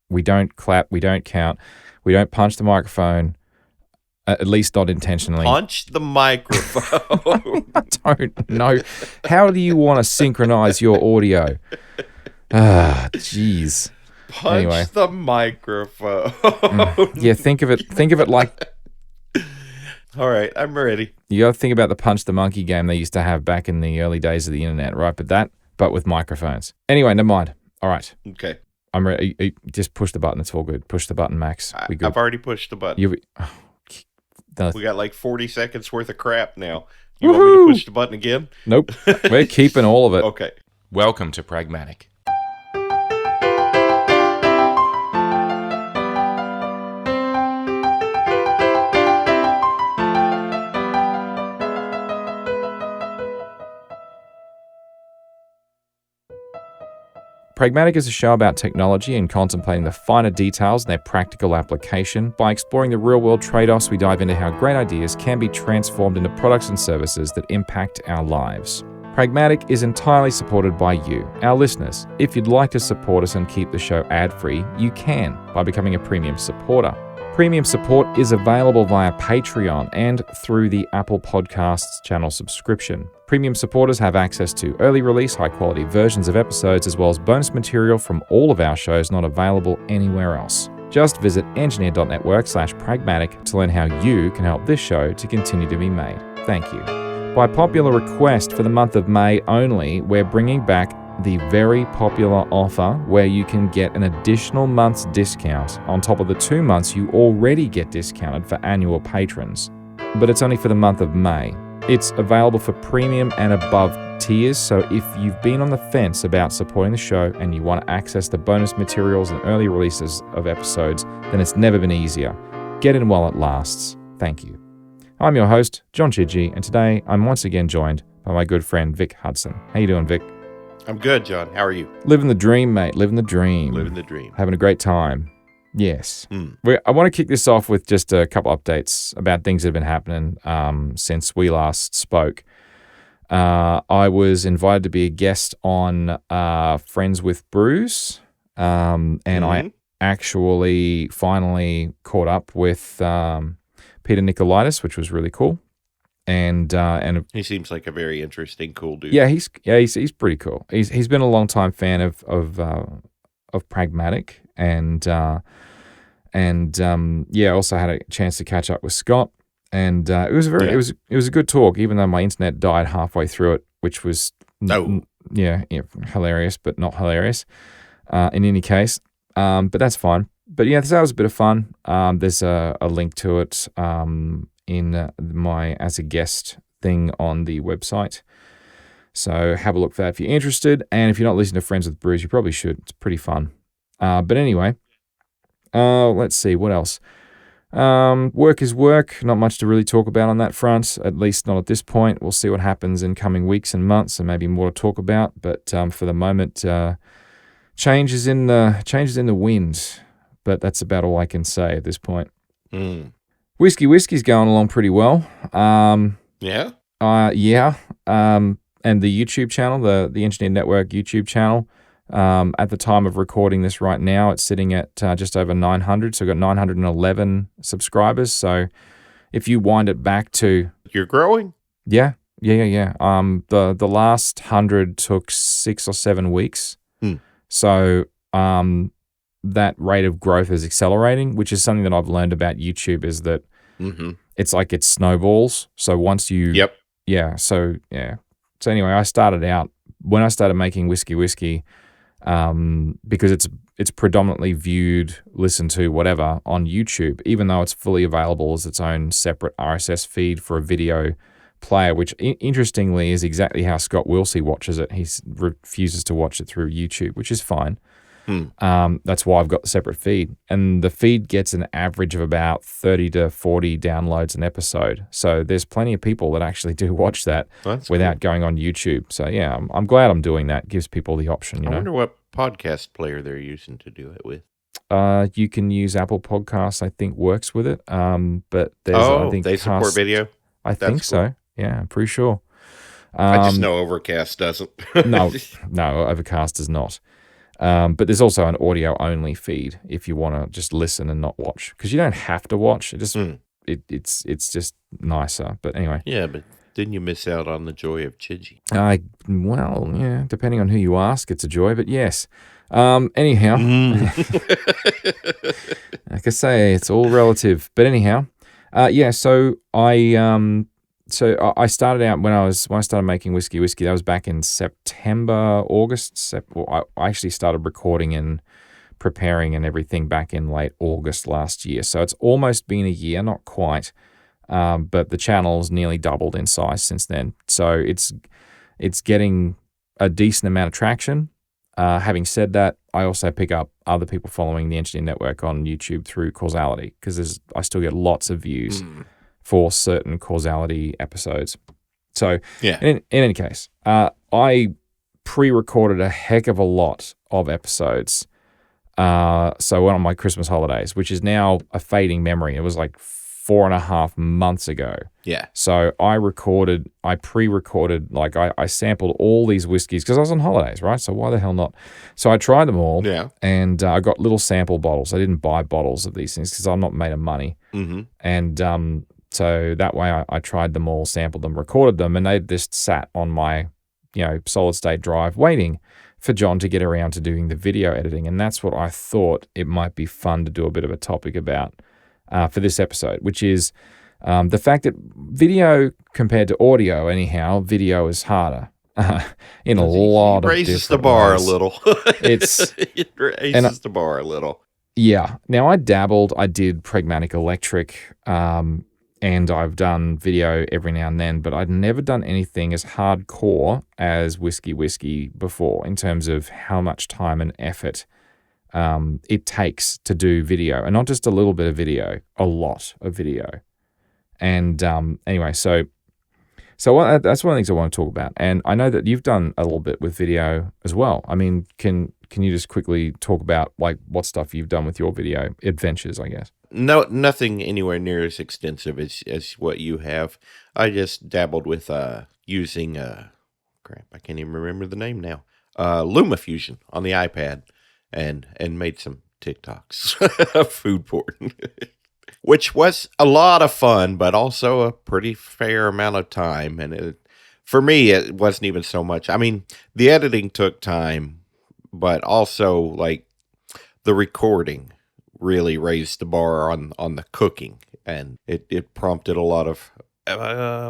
We don't clap. We don't count. We don't punch the microphone, at least not intentionally. Punch the microphone. I don't know. How do you want to synchronize your audio? Jeez. Punch the microphone. Yeah, think of it like... All right, I'm ready. You got to think about the Punch the Monkey game they used to have back in the early days of the internet, right? But with microphones. Anyway, never mind. All right. Okay. I'm ready. Just push the button. It's all good. Push the button, Max. We good. I've already pushed the button. We got like 40 seconds worth of crap now. You want me to push the button again? Nope. We're keeping all of it. Okay. Welcome to Pragmatic. Pragmatic is a show about technology and contemplating the finer details and their practical application. By exploring the real-world trade-offs, we dive into how great ideas can be transformed into products and services that impact our lives. Pragmatic is entirely supported by you, our listeners. If you'd like to support us and keep the show ad-free, you can by becoming a premium supporter. Premium support is available via Patreon and through the Apple Podcasts channel subscription. Premium supporters have access to early release, high-quality versions of episodes, as well as bonus material from all of our shows not available anywhere else. Just visit engineer.network/pragmatic to learn how you can help this show to continue to be made. Thank you. By popular request for the month of May only, we're bringing back the very popular offer where you can get an additional month's discount on top of the 2 months you already get discounted for annual patrons. But it's only for the month of May. It's available for premium and above tiers, so if you've been on the fence about supporting the show and you want to access the bonus materials and early releases of episodes, then it's never been easier. Get in while it lasts. Thank you. I'm your host, John Chidgey, and today I'm once again joined by my good friend Vic Hudson. How you doing, Vic? I'm good, John. How are you? Living the dream, mate. Living the dream. Living the dream. Having a great time. Yes. I want to kick this off with just a couple updates about things that have been happening since we last spoke. I was invited to be a guest on Friends with Brews, and I actually finally caught up with Peter Nicolaitis, which was really cool. And he seems like a very interesting, cool dude. Yeah, he's pretty cool. He's been a long time fan of Pragmatic, and also had a chance to catch up with Scott, and it was a good talk, even though my internet died halfway through it, which was hilarious, but not hilarious. In any case, but that's fine. But yeah, that was a bit of fun. There's a link to it in my as a guest thing on the website. So have a look for that if you're interested. And if you're not listening to Friends with Brews, you probably should. It's pretty fun. But anyway, let's see, what else? Work is work. Not much to really talk about on that front, at least not at this point. We'll see what happens in coming weeks and months, and maybe more to talk about. But for the moment, changes in the wind. But that's about all I can say at this point. Whiskey's going along pretty well. Yeah? Yeah. And the YouTube channel, the Engineer Network YouTube channel, at the time of recording this right now, it's sitting at just over 900. So we've got 911 subscribers. So if you wind it back to... You're growing? Yeah. The last 100 took 6 or 7 weeks. So that rate of growth is accelerating, which is something that I've learned about YouTube, is that it's like it snowballs. So once you... Yep. Yeah. So anyway, I started out, when I started making whiskey, because it's predominantly viewed, listened to, whatever, on YouTube, even though it's fully available as its own separate RSS feed for a video player, which interestingly is exactly how Scott Wilsey watches it. He refuses to watch it through YouTube, which is fine. That's why I've got the separate feed. And the feed gets an average of about 30 to 40 downloads an episode. So there's plenty of people that actually do watch that without going on YouTube. So yeah, I'm glad I'm doing that. It gives people the option, you know. I wonder what podcast player they're using to do it with. You can use Apple Podcasts, I think works with it. But there's, I think they support video? That's think so. Cool. Yeah, I'm pretty sure. I just know Overcast doesn't. No, Overcast does not. But there's also an audio-only feed if you want to just listen and not watch, because you don't have to watch. It's just nicer. But anyway. Yeah, but didn't you miss out on the joy of Chigi? Well, yeah, depending on who you ask, it's a joy. But yes. Anyhow, like I say, it's all relative. But anyhow, yeah. So I started out when I started making whiskey. That was back in September, August. I actually started recording and preparing and everything back in late August last year. So it's almost been a year, not quite, but the channel's nearly doubled in size since then. So it's getting a decent amount of traction. Having said that, I also pick up other people following the Engineer Network on YouTube through Causality, because I still get lots of views for certain Causality episodes. So in any case, I pre-recorded a heck of a lot of episodes. So went on my Christmas holidays, which is now a fading memory. It was like 4.5 months ago. Yeah. So I pre-recorded, like I sampled all these whiskeys because I was on holidays, right? So why the hell not? So I tried them all. Yeah. And I got little sample bottles. I didn't buy bottles of these things because I'm not made of money. Mm-hmm. And so that way I tried them all, sampled them, recorded them, and they just sat on my, solid state drive waiting for John to get around to doing the video editing. And that's what I thought it might be fun to do a bit of a topic about for this episode, which is the fact that video compared to audio, anyhow, video is harder in a lot of different ways. It raises the bar a little. It raises the bar a little. Yeah. Now, I did Pragmatic Electric, and I've done video every now and then, but I'd never done anything as hardcore as Whiskey before in terms of how much time and effort it takes to do video, and not just a little bit of video, a lot of video. And anyway, so that's one of the things I want to talk about. And I know that you've done a little bit with video as well. I mean, can you just quickly talk about like what stuff you've done with your video adventures, I guess? No, nothing anywhere near as extensive as what you have. I just dabbled with using crap, I can't even remember the name now. LumaFusion on the iPad, and made some TikToks of food porn, which was a lot of fun, but also a pretty fair amount of time. And for me, it wasn't even so much. I mean, the editing took time, but also like the recording really raised the bar on the cooking, and it prompted a lot of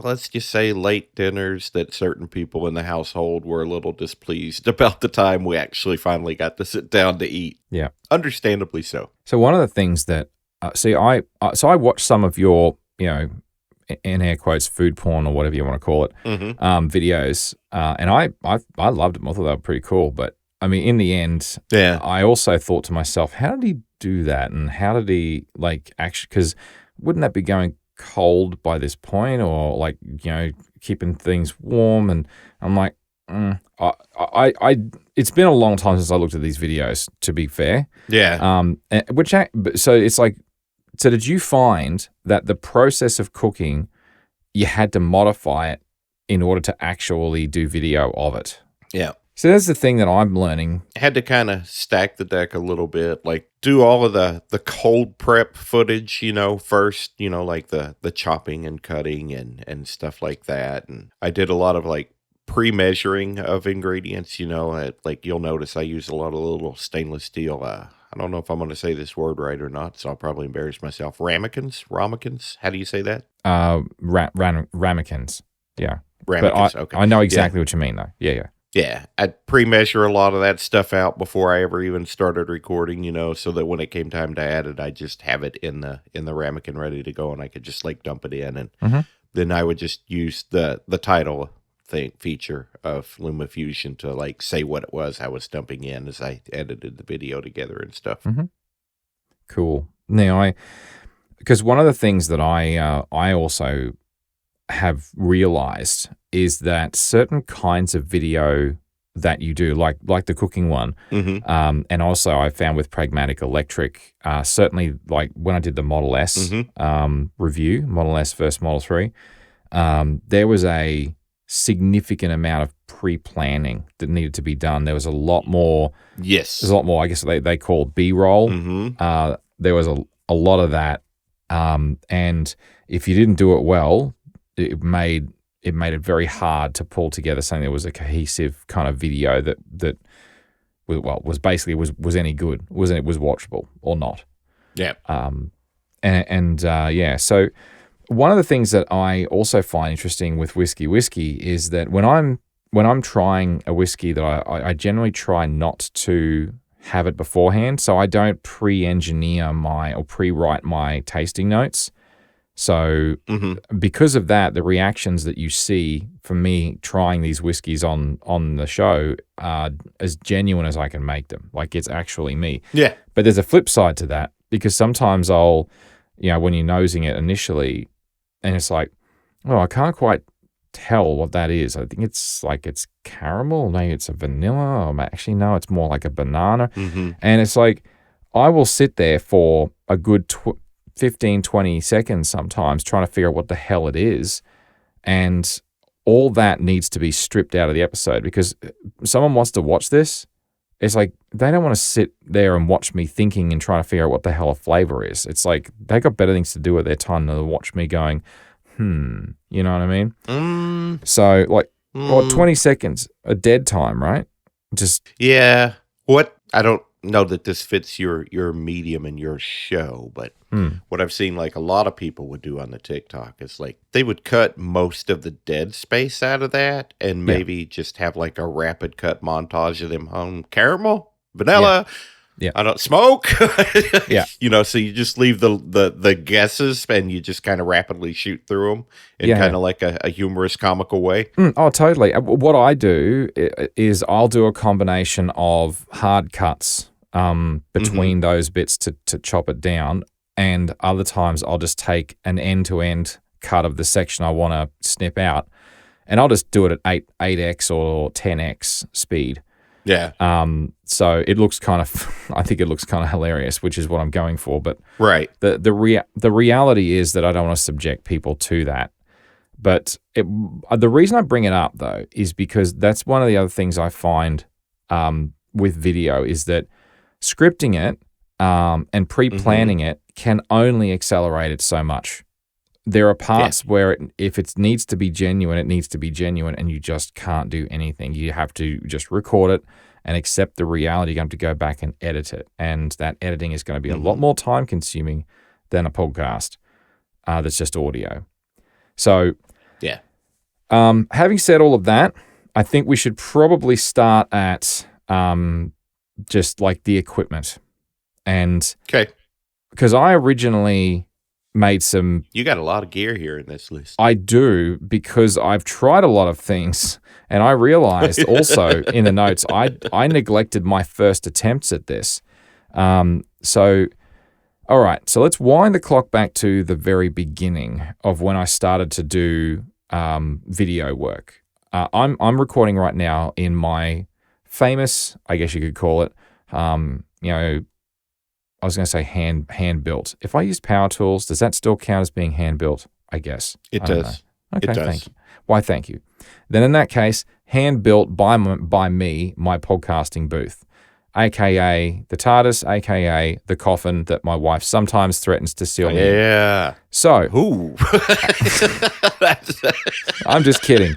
let's just say late dinners that certain people in the household were a little displeased about the time we actually finally got to sit down to eat. Yeah, understandably so. So one of the things that I watched some of your, in air quotes, food porn or whatever you want to call it, videos, and I loved them. I thought they were pretty cool. But I mean, in the end, I also thought to myself, how did he do that, and how did he actually? Because wouldn't that be going cold by this point, or keeping things warm? And I'm like, I it's been a long time since I looked at these videos, to be fair. Yeah. So it's like, so did you find that the process of cooking, you had to modify it in order to actually do video of it? Yeah. So that's the thing that I'm learning. I had to kind of stack the deck a little bit, like do all of the cold prep footage, first, like the chopping and cutting and stuff like that. And I did a lot of like pre-measuring of ingredients, like you'll notice I use a lot of little stainless steel. I don't know if I'm going to say this word right or not, so I'll probably embarrass myself. Ramekins? How do you say that? Ramekins. Yeah. Ramekins, but okay. I know exactly what you mean, though. Yeah. Yeah, I'd pre-measure a lot of that stuff out before I ever even started recording, so that when it came time to add it, I just have it in the ramekin ready to go, and I could just like dump it in, and then I would just use the title feature of LumaFusion to like say what it was I was dumping in as I edited the video together and stuff. Mm-hmm. Cool. Now, because one of the things that I also have realized is that certain kinds of video that you do, like the cooking one, and also I found with Pragmatic Electric, certainly like when I did the Model S review, Model S versus Model 3, there was a significant amount of pre-planning that needed to be done. There was a lot more. Yes. There's a lot more. I guess they call B-roll. Mm-hmm. There was a lot of that, and if you didn't do it well, it made it very hard to pull together something that was a cohesive kind of video that was basically was any good, was watchable or not. Yeah. So one of the things that I also find interesting with whiskey is that when I'm trying a whiskey, that I generally try not to have it beforehand, so I don't pre-engineer or pre-write my tasting notes. So because of that, the reactions that you see from me trying these whiskeys on the show are as genuine as I can make them. Like, it's actually me. Yeah. But there's a flip side to that, because sometimes I'll, when you're nosing it initially, and it's like, oh, I can't quite tell what that is. I think it's caramel, maybe it's a vanilla, or actually no, it's more like a banana. Mm-hmm. And it's like, I will sit there for a good 15, 20 seconds sometimes trying to figure out what the hell it is. And all that needs to be stripped out of the episode, because someone wants to watch this. It's like, they don't want to sit there and watch me thinking and trying to figure out what the hell a flavor is. It's like, they got better things to do with their time than to watch me going, you know what I mean? So 20 seconds, a dead time, right? Just. Yeah. I don't know that this fits your medium and your show, but what I've seen like a lot of people would do on the TikTok is like they would cut most of the dead space out of that and maybe just have like a rapid cut montage of them home caramel, vanilla. Yeah. I don't smoke. Yeah. So you just leave the guesses and you just kind of rapidly shoot through them in kind of like a humorous, comical way. Oh, totally. What I do is I'll do a combination of hard cuts between those bits to chop it down, and other times I'll just take an end-to-end cut of the section I want to snip out, and I'll just do it at 8x or 10x speed. Yeah. So it looks I think it looks kind of hilarious, which is what I'm going for. But right. The reality is that I don't want to subject people to that. But the reason I bring it up, though, is because that's one of the other things I find with video is that scripting it and pre-planning it can only accelerate it so much. There are parts where if it needs to be genuine, it needs to be genuine, and you just can't do anything. You have to just record it and accept the reality. You have to go back and edit it, and that editing is going to be a lot more time-consuming than a podcast that's just audio. So, having said all of that, I think we should probably start at just like the equipment. And because I originally made some. You got a lot of gear here in this list. I do, because I've tried a lot of things, and I realized also in the notes I neglected my first attempts at this. So all right, so let's wind the clock back to the very beginning of when I started to do video work. I'm recording right now in my famous, I guess you could call it, I was going to say hand built. If I use power tools, does that still count as being hand built? I guess it does. Okay, it does. Thank you. Why, thank you. Then in that case, hand built by me, my podcasting booth, aka the TARDIS, aka the coffin that my wife sometimes threatens to seal me. Yeah. So, ooh, I'm just kidding.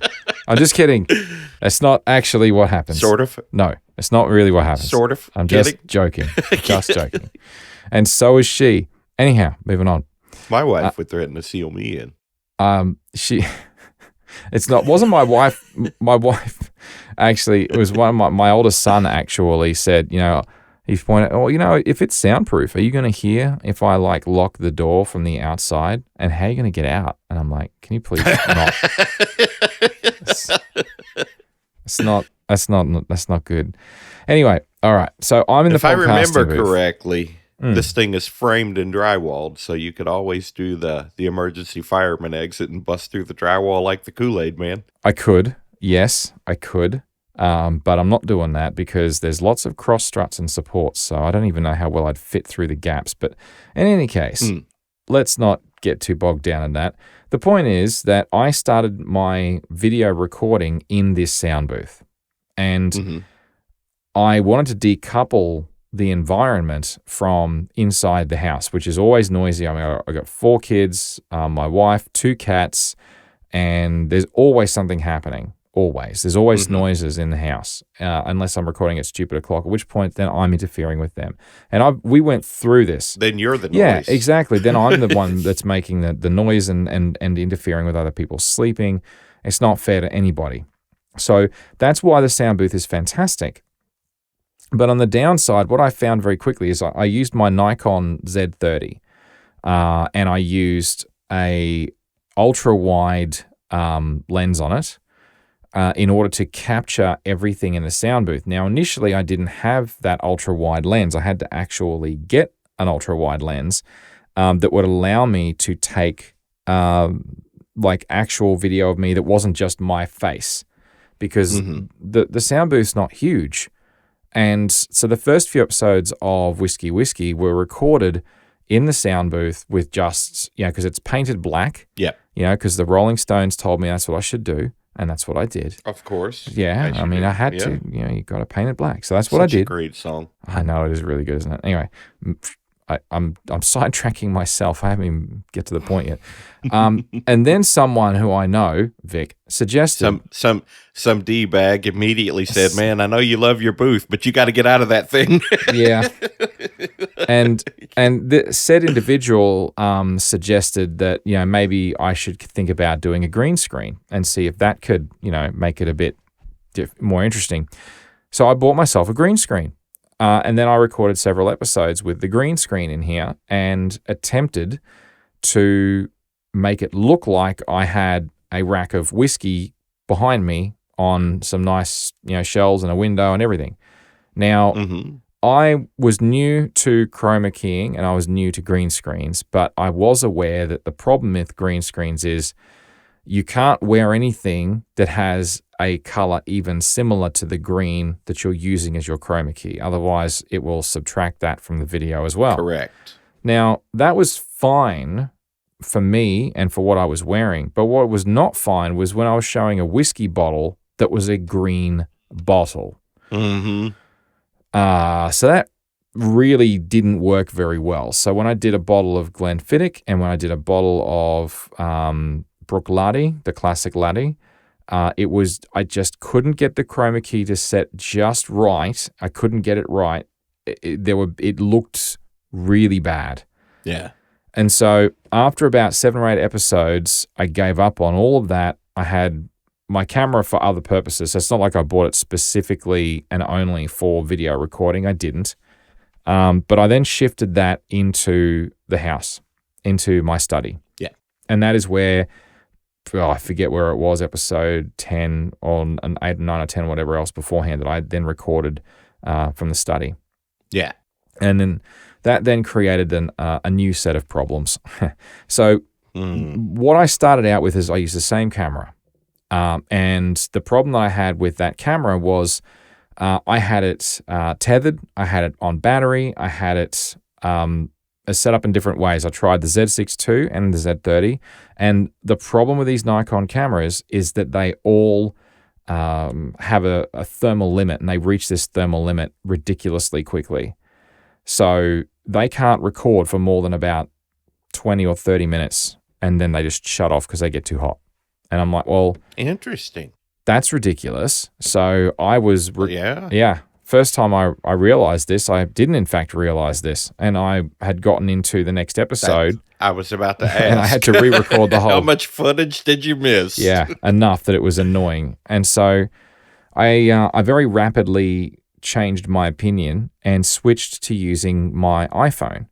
That's not actually what happens. Sort of. No, it's not really what happens. Sort of. I'm just joking. Just joking. And so is she. Anyhow, moving on. My wife would threaten to seal me in. Wasn't my wife. My wife actually, it was one of my oldest son actually said, he's pointed, if it's soundproof, are you going to hear if I like lock the door from the outside? And how are you going to get out? And I'm like, can you please not? That's not good. Anyway, all right. So I'm in the podcasting booth. If I remember correctly, this thing is framed and drywalled, so you could always do the emergency fireman exit and bust through the drywall like the Kool-Aid man. I could. Yes, I could. But I'm not doing that because there's lots of cross struts and supports, so I don't even know how well I'd fit through the gaps. But in any case, let's not get too bogged down in that. The point is that I started my video recording in this sound booth, and I wanted to decouple the environment from inside the house, which is always noisy. I mean, I got 4 kids, my wife, 2 cats, and there's always something happening. Always. There's always noises in the house, unless I'm recording at stupid o'clock, at which point then I'm interfering with them. And we went through this. Then you're the noise. Yeah, exactly. Then I'm the one that's making the noise and interfering with other people sleeping. It's not fair to anybody. So that's why the sound booth is fantastic. But on the downside, what I found very quickly is I used my Nikon Z30, and I used a ultra-wide lens on it, in order to capture everything in the sound booth. Now, initially, I didn't have that ultra-wide lens. I had to actually get an ultra-wide lens that would allow me to take like actual video of me that wasn't just my face, because the sound booth's not huge. And so the first few episodes of Whiskey Whiskey were recorded in the sound booth with just, because it's painted black. Yeah. Because the Rolling Stones told me that's what I should do. And that's what I did. Of course. Yeah, I mean, I had to. You got to paint it black. So that's what I did. Such a great song. I know, it is really good, isn't it? Anyway, I'm sidetracking myself. I haven't even get to the point yet. And then someone who I know, Vic, suggested some D-bag immediately said, "Man, I know you love your booth, but you got to get out of that thing." Yeah. And the said individual suggested that maybe I should think about doing a green screen and see if that could make it a bit more interesting. So I bought myself a green screen. And then I recorded several episodes with the green screen in here and attempted to make it look like I had a rack of whiskey behind me on some nice, shelves and a window and everything. Now, I was new to chroma keying and I was new to green screens, but I was aware that the problem with green screens is you can't wear anything that has a color even similar to the green that you're using as your chroma key. Otherwise, it will subtract that from the video as well. Correct. Now, that was fine for me and for what I was wearing. But what was not fine was when I was showing a whiskey bottle that was a green bottle. So that really didn't work very well. So when I did a bottle of Glenfiddich and when I did a bottle of Brook Laddie, the classic Laddie, I just couldn't get the chroma key to set just right. I couldn't get it right. It looked really bad. Yeah. And so after about 7 or 8 episodes, I gave up on all of that. I had my camera for other purposes. So it's not like I bought it specifically and only for video recording. I didn't. But I then shifted that into the house, into my study. Yeah. And that is where, I forget where it was, episode 10 or an 8 or 9 or 10, whatever else beforehand that I then recorded from the study. Yeah. And then that then created a new set of problems. So what I started out with is I used the same camera. And the problem that I had with that camera was I had it tethered, I had it on battery, I had it set up in different ways. I tried the Z6 II and the Z30, and the problem with these Nikon cameras is that they all have a thermal limit, and they reach this thermal limit ridiculously quickly. So they can't record for more than about 20 or 30 minutes, and then they just shut off because they get too hot. And I'm like, well, interesting. That's ridiculous. So I was, yeah. First time I realized this, I didn't in fact realize this, and I had gotten into the next episode. I was about to ask. And I had to re-record the whole. How much footage did you miss? Yeah, enough that it was annoying. And so I very rapidly changed my opinion and switched to using my iPhone.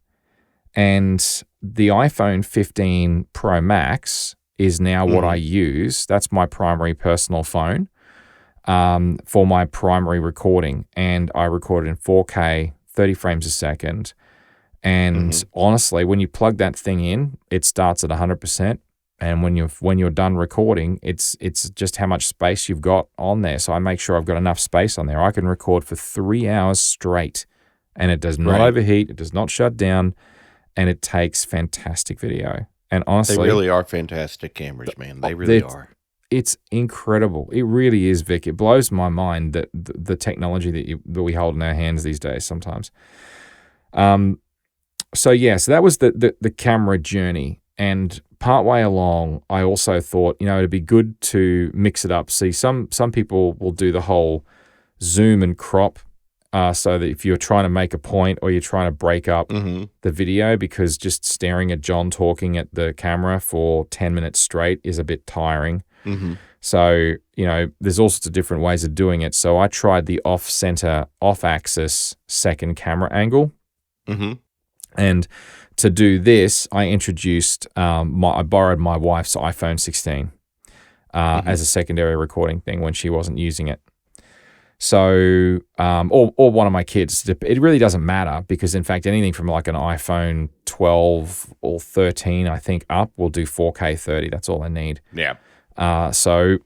And the iPhone 15 Pro Max is now what I use. That's my primary personal phone for my primary recording. And I record in 4K, 30 frames a second. And honestly, when you plug that thing in, it starts at 100%. And when you're done recording, it's just how much space you've got on there. So I make sure I've got enough space on there. I can record for 3 hours straight, and it does not overheat. It does not shut down, and it takes fantastic video. And They honestly, really are fantastic cameras, man. They really are. it's incredible. It really is, Vic. It blows my mind that the technology that we hold in our hands these days sometimes. So that was the camera journey. And partway along, I also thought, it'd be good to mix it up. See, some people will do the whole zoom and crop, so that if you're trying to make a point or you're trying to break up the video, because just staring at John talking at the camera for 10 minutes straight is a bit tiring. So, there's all sorts of different ways of doing it. So I tried the off-center, off-axis second camera angle. And to do this, I introduced, I borrowed my wife's iPhone 16 as a secondary recording thing when she wasn't using it. So, or one of my kids. It really doesn't matter, because in fact, anything from like an iPhone 12 or 13, I think, up will do 4K 30. That's all I need. Yeah. So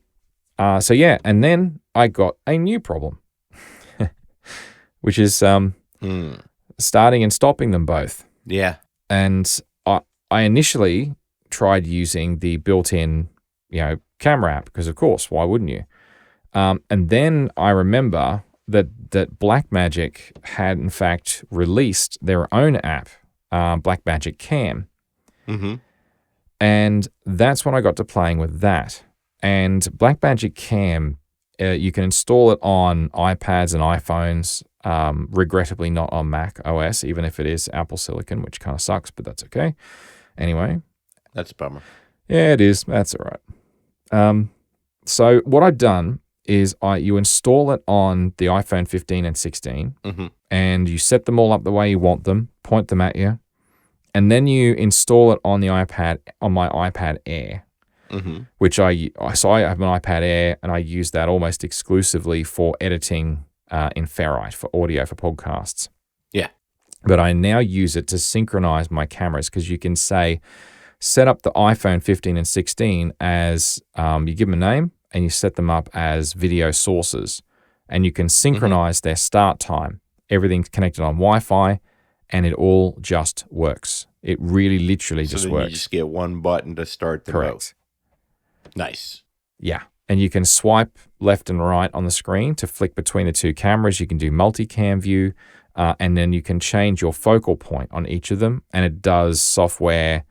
and then I got a new problem, which is starting and stopping them both. Yeah. And I initially tried using the built-in, camera app, because of course, why wouldn't you? And then I remember that Blackmagic had in fact released their own app, Blackmagic Cam. And that's when I got to playing with that. And Blackmagic Cam, you can install it on iPads and iPhones, regrettably not on Mac OS, even if it is Apple Silicon, which kind of sucks, but that's okay. Anyway. That's a bummer. Yeah, it is. That's all right. So what I've done is you install it on the iPhone 15 and 16, and you set them all up the way you want them, point them at you, and then you install it on the iPad, on my iPad Air, which I have an iPad Air, and I use that almost exclusively for editing in Ferrite, for audio, for podcasts. Yeah. But I now use it to synchronize my cameras, because you can set up the iPhone 15 and 16 as, you give them a name, and you set them up as video sources, and you can synchronize their start time. Everything's connected on Wi-Fi, and it all just works. It really literally just works. You just get one button to start them both. Nice. Yeah. And you can swipe left and right on the screen to flick between the two cameras. You can do multicam view, and then you can change your focal point on each of them, and it does software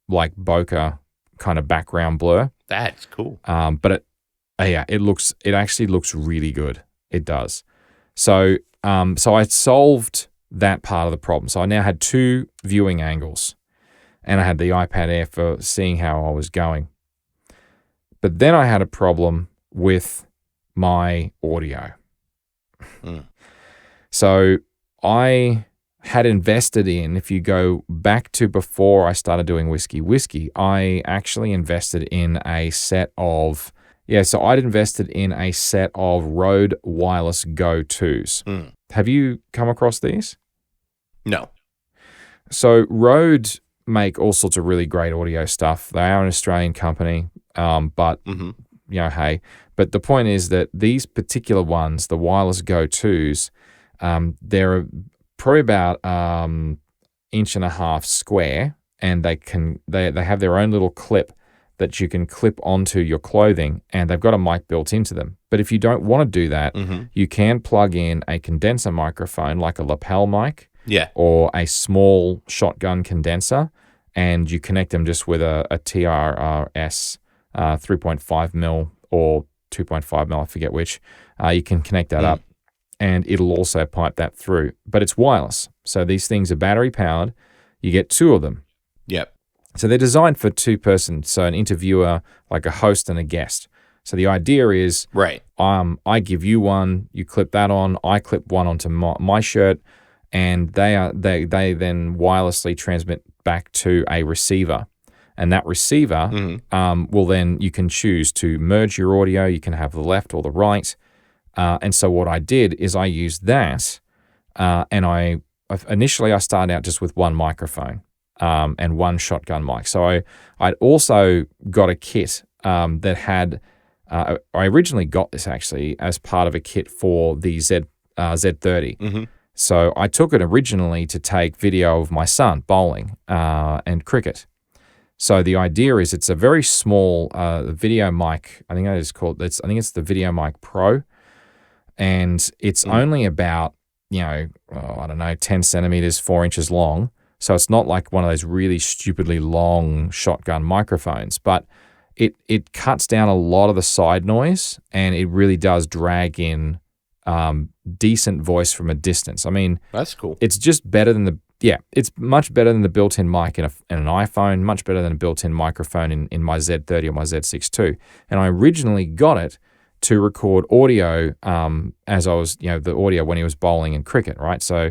like bokeh kind of background blur. That's cool. But it actually looks really good. It does. So I solved that part of the problem. So I now had two viewing angles, and I had the iPad Air for seeing how I was going. But then I had a problem with my audio. So I had invested in, if you go back to before I started doing Whiskey, I actually invested in a set of, I'd invested in a set of Rode Wireless Go 2s. Have you come across these? No. So Rode make all sorts of really great audio stuff. They are an Australian company, but hey. But the point is that these particular ones, the Wireless Go 2s, they're probably about 1.5 inches square, and they have their own little clip that you can clip onto your clothing, and they've got a mic built into them. But if you don't want to do that, you can plug in a condenser microphone, like a lapel mic, or a small shotgun condenser, and you connect them just with a TRS 3.5 mil or 2.5 mil, I forget which. You can connect that up, and it'll also pipe that through. But it's wireless, so these things are battery powered. You get two of them. Yep. So they're designed for two persons, so an interviewer, like a host and a guest. So the idea is, I give you one, you clip that on, I clip one onto my shirt, and they then wirelessly transmit back to a receiver. And that receiver will then, you can choose to merge your audio. You can have the left or the right. And so what I did is I used that, and initially I started out just with one microphone and one shotgun mic. So I'd also got a kit that had, I originally got this actually as part of a kit for the Z30. So I took it originally to take video of my son bowling and cricket. So the idea is it's a very small video mic. I think it's the Video Mic Pro, and it's only about, I don't know, 10 centimeters, 4 inches long. So it's not like one of those really stupidly long shotgun microphones, but it cuts down a lot of the side noise, and it really does drag in decent voice from a distance. I mean, That's cool. it's just better than it's much better than the built-in mic in an iPhone, much better than a built-in microphone in my Z30 or my Z6 II. And I originally got it to record audio as I was, the audio when he was bowling and cricket, right? So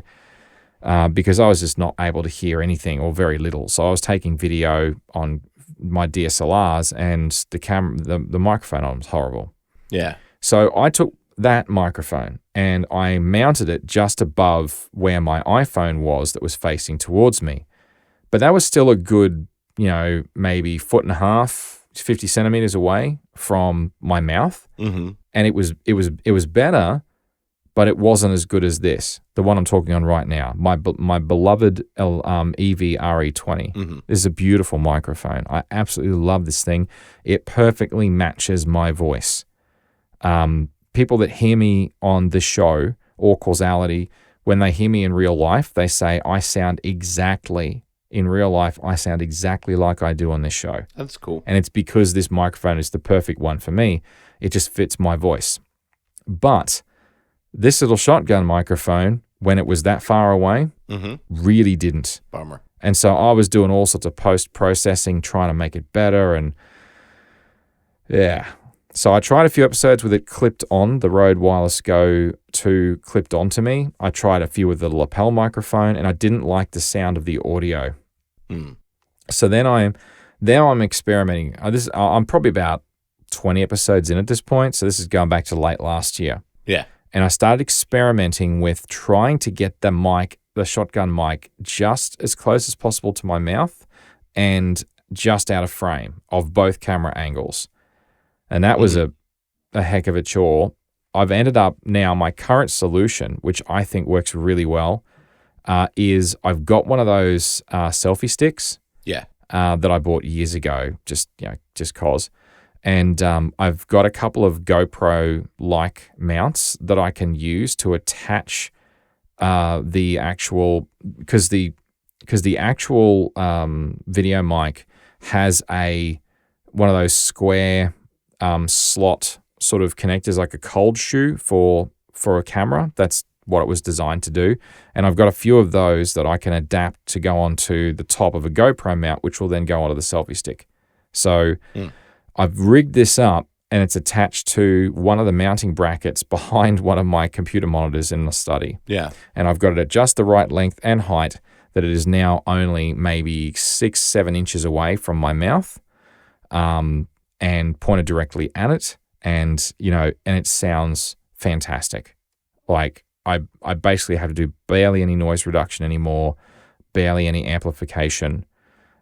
because I was just not able to hear anything or very little. So I was taking video on my DSLRs, and the microphone on was horrible. Yeah. So I took that microphone and I mounted it just above where my iPhone was that was facing towards me. But that was still a good, maybe 1.5 feet, 50 centimeters away from my mouth. Mm-hmm. And it was better, but it wasn't as good as this, the one I'm talking on right now, my beloved EV RE20. Mm-hmm. This is a beautiful microphone. I absolutely love this thing. It perfectly matches my voice. People that hear me on this show or Causality, when they hear me in real life, they say I sound exactly like I do on this show. That's cool. And it's because this microphone is the perfect one for me. It just fits my voice. But this little shotgun microphone, when it was that far away, really didn't. Bummer. And so I was doing all sorts of post-processing, trying to make it better. And yeah. So I tried a few episodes with it clipped on, the Rode Wireless Go 2 clipped onto me. I tried a few with the lapel microphone, and I didn't like the sound of the audio. So then I'm experimenting. I'm probably about 20 episodes in at this point. So this is going back to late last year. Yeah. And I started experimenting with trying to get the shotgun mic, just as close as possible to my mouth and just out of frame of both camera angles. And that was a heck of a chore. I've ended up now, my current solution, which I think works really well, is I've got one of those selfie sticks that I bought years ago, just cause. And I've got a couple of GoPro-like mounts that I can use to attach the actual, because the actual video mic has one of those square slot sort of connectors, like a cold shoe for a camera. That's what it was designed to do. And I've got a few of those that I can adapt to go onto the top of a GoPro mount, which will then go onto the selfie stick. So I've rigged this up, and it's attached to one of the mounting brackets behind one of my computer monitors in the study. Yeah. And I've got it at just the right length and height that it is now only maybe 6-7 inches away from my mouth, and pointed directly at it. And, and it sounds fantastic. Like I basically have to do barely any noise reduction anymore, barely any amplification.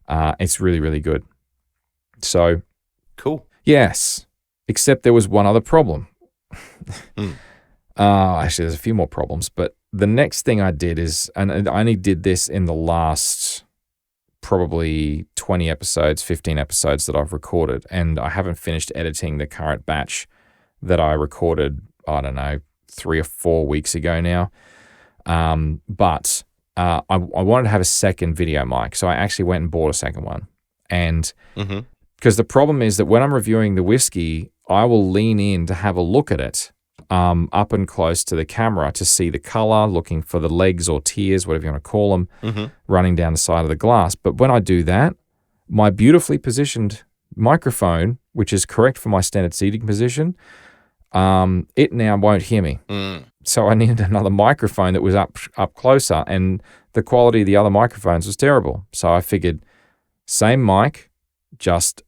It's really, really good. So cool. Yes, except there was one other problem. Actually, there's a few more problems, but the next thing I did is, and I only did this in the last probably 20 episodes, 15 episodes that I've recorded, and I haven't finished editing the current batch that I recorded, I don't know, 3 or 4 weeks ago now. But I wanted to have a second video mic, so I actually went and bought a second one. And because the problem is that when I'm reviewing the whiskey, I will lean in to have a look at it up and close to the camera to see the color, looking for the legs or tears, whatever you want to call them, running down the side of the glass. But when I do that, my beautifully positioned microphone, which is correct for my standard seating position, it now won't hear me. So I needed another microphone that was up closer, and the quality of the other microphones was terrible. So I figured, same mic, just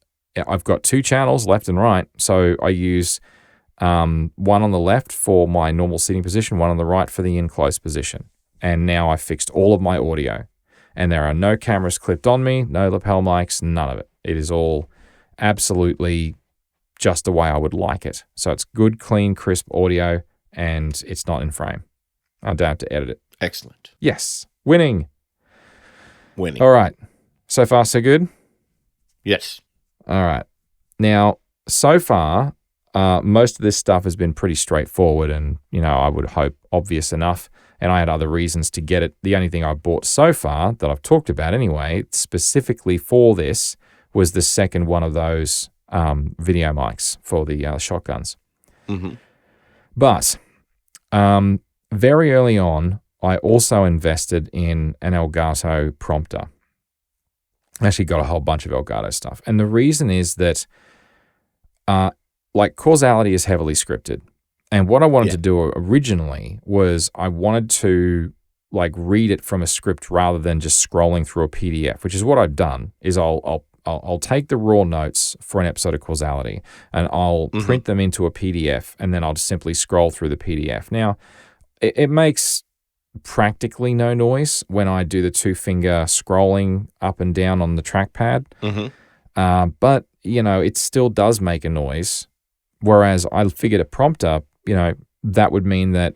I've got 2 channels left and right. So I use one on the left for my normal seating position, one on the right for the in-close position. And now I've fixed all of my audio. And there are no cameras clipped on me, no lapel mics, none of it. It is all absolutely just the way I would like it. So it's good, clean, crisp audio, and it's not in frame. I don't have to edit it. Excellent. Yes. Winning. Winning. All right. So far, so good? Yes. All right. Now, so far, most of this stuff has been pretty straightforward and, I would hope obvious enough. And I had other reasons to get it. The only thing I bought so far that I've talked about anyway, specifically for this, was the second one of those video mics for the shotguns. Mm-hmm. But very early on, I also invested in an Elgato prompter. I actually got a whole bunch of Elgato stuff. And the reason is that causality is heavily scripted. And what I wanted to do originally was I wanted to read it from a script rather than just scrolling through a PDF, which is what I've done. Is I'll take the raw notes for an episode of Causality and I'll print them into a PDF, and then I'll just simply scroll through the PDF. Now, it makes practically no noise when I do the 2-finger scrolling up and down on the trackpad, but it still does make a noise. Whereas I figured a prompter, that would mean that,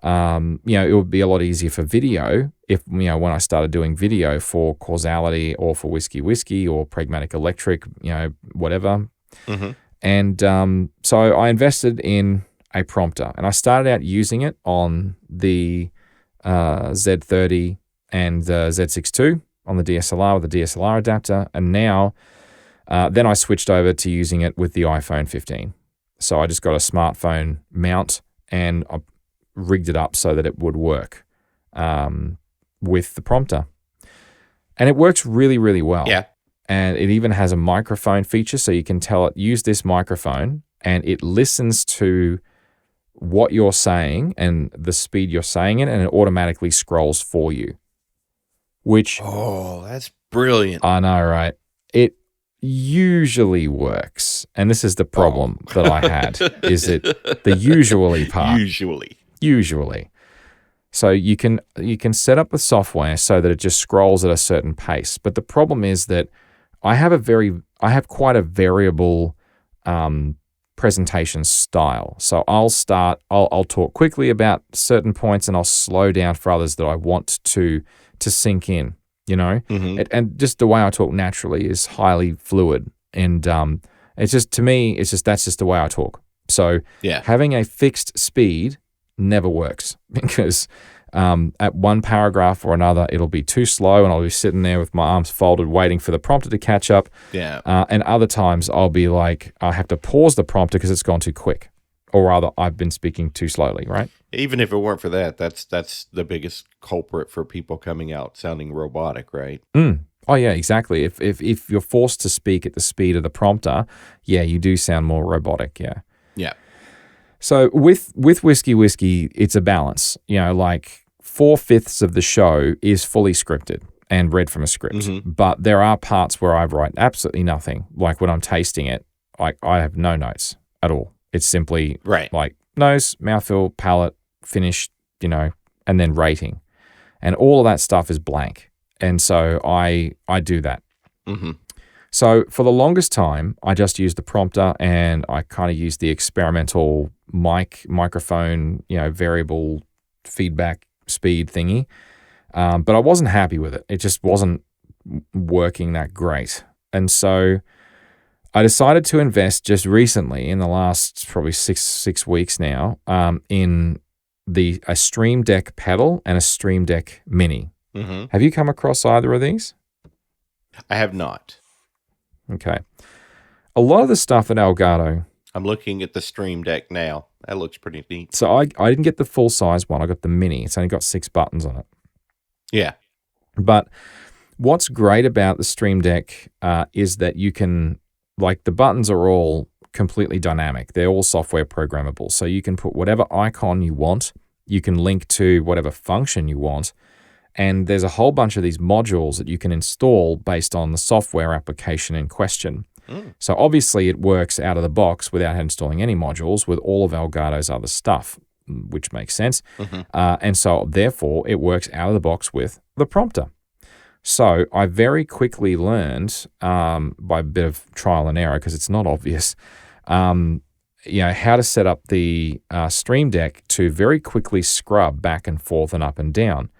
it would be a lot easier for video if, when I started doing video for Causality or for Whiskey or Pragmatic Electric, whatever. And so I invested in a prompter, and I started out using it on the Z30 and the Z6 II on the DSLR with the DSLR adapter. And now, then I switched over to using it with the iPhone 15. So I just got a smartphone mount and I rigged it up so that it would work with the prompter. And it works really, really well. Yeah. And it even has a microphone feature, so you can tell it, use this microphone, and it listens to what you're saying and the speed you're saying it, and it automatically scrolls for you. Which... Oh, that's brilliant. I know, right? It usually works, and this is the problem that I had, is it the usually part. Usually. So you can set up the software so that it just scrolls at a certain pace, but the problem is that I have quite a variable presentation style. So I'll talk quickly about certain points and I'll slow down for others that I want to sink in. And just the way I talk naturally is highly fluid, and it's just, to me, that's just the way I talk. So having a fixed speed never works, because at one paragraph or another it'll be too slow and I'll be sitting there with my arms folded waiting for the prompter to catch up. And other times I'll be like, I have to pause the prompter because it's gone too quick, or rather I've been speaking too slowly, right? Even if it weren't for that, that's the biggest culprit for people coming out sounding robotic, right? Oh yeah, exactly. If you're forced to speak at the speed of the prompter, you do sound more robotic. Yeah. So with Whiskey, it's a balance. 4/5 of the show is fully scripted and read from a script, but there are parts where I write absolutely nothing. Like when I'm tasting it, I have no notes at all. It's simply like nose, mouthfeel, palate, finish, and then rating. And all of that stuff is blank. And so I do that. So for the longest time, I just used the prompter, and I kind of used the experimental microphone, variable feedback speed thingy. But I wasn't happy with it. It just wasn't working that great. And so I decided to invest just recently, in the last probably six weeks now, in a Stream Deck pedal and a Stream Deck Mini. Have you come across either of these? I have not. Okay. A lot of the stuff at Elgato... I'm looking at the Stream Deck now. That looks pretty neat. So I didn't get the full-size one. I got the Mini. It's only got 6 buttons on it. Yeah. But what's great about the Stream Deck is that you can... the buttons are all completely dynamic. They're all software programmable. So you can put whatever icon you want. You can link to whatever function you want. And there's a whole bunch of these modules that you can install based on the software application in question. So obviously it works out of the box without installing any modules with all of Elgato's other stuff, which makes sense. And so therefore it works out of the box with the prompter. So I very quickly learned, by a bit of trial and error, because it's not obvious, how to set up the Stream Deck to very quickly scrub back and forth and up and down,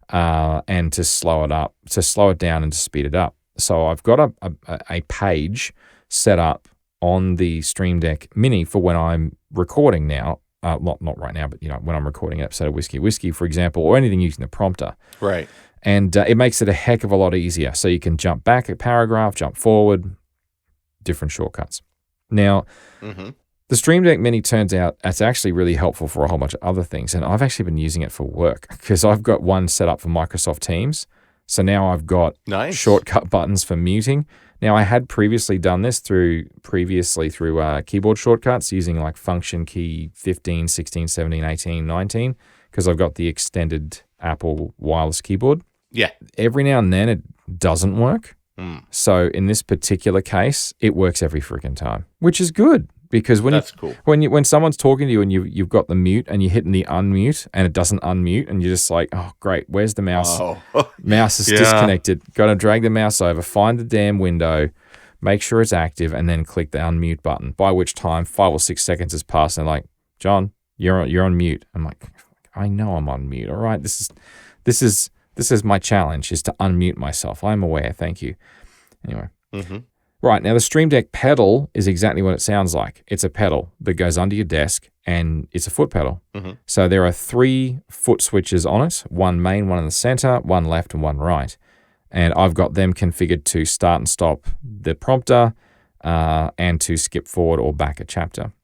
and to slow it down and to speed it up. So I've got a page set up on the Stream Deck Mini for when I'm recording now. Not right now, but when I'm recording an episode of Whiskey, for example, or anything using the prompter. Right. And it makes it a heck of a lot easier. So you can jump back a paragraph, jump forward, different shortcuts. Now, the Stream Deck Mini turns out it's actually really helpful for a whole bunch of other things. And I've actually been using it for work because I've got one set up for Microsoft Teams. So now I've got shortcut buttons for muting. Now, I had previously done this through keyboard shortcuts using like function key 15, 16, 17, 18, 19, because I've got the extended Apple wireless keyboard. Yeah. Every now and then it doesn't work. So in this particular case, it works every freaking time, which is good because cool. when someone's talking to you and you've got the mute and you're hitting the unmute and it doesn't unmute and you're just like, oh great, where's the mouse? Mouse is disconnected. Got to drag the mouse over, find the damn window, make sure it's active, and then click the unmute button. By which time 5 or 6 seconds has passed and like, John, you're on mute. I'm like, I know I'm on mute. All right, this is my challenge, is to unmute myself. I'm aware. Thank you. Anyway. Right. Now, the Stream Deck pedal is exactly what it sounds like. It's a pedal that goes under your desk, and it's a foot pedal. So there are 3 foot switches on it, one main, one in the center, one left, and one right. And I've got them configured to start and stop the prompter and to skip forward or back a chapter.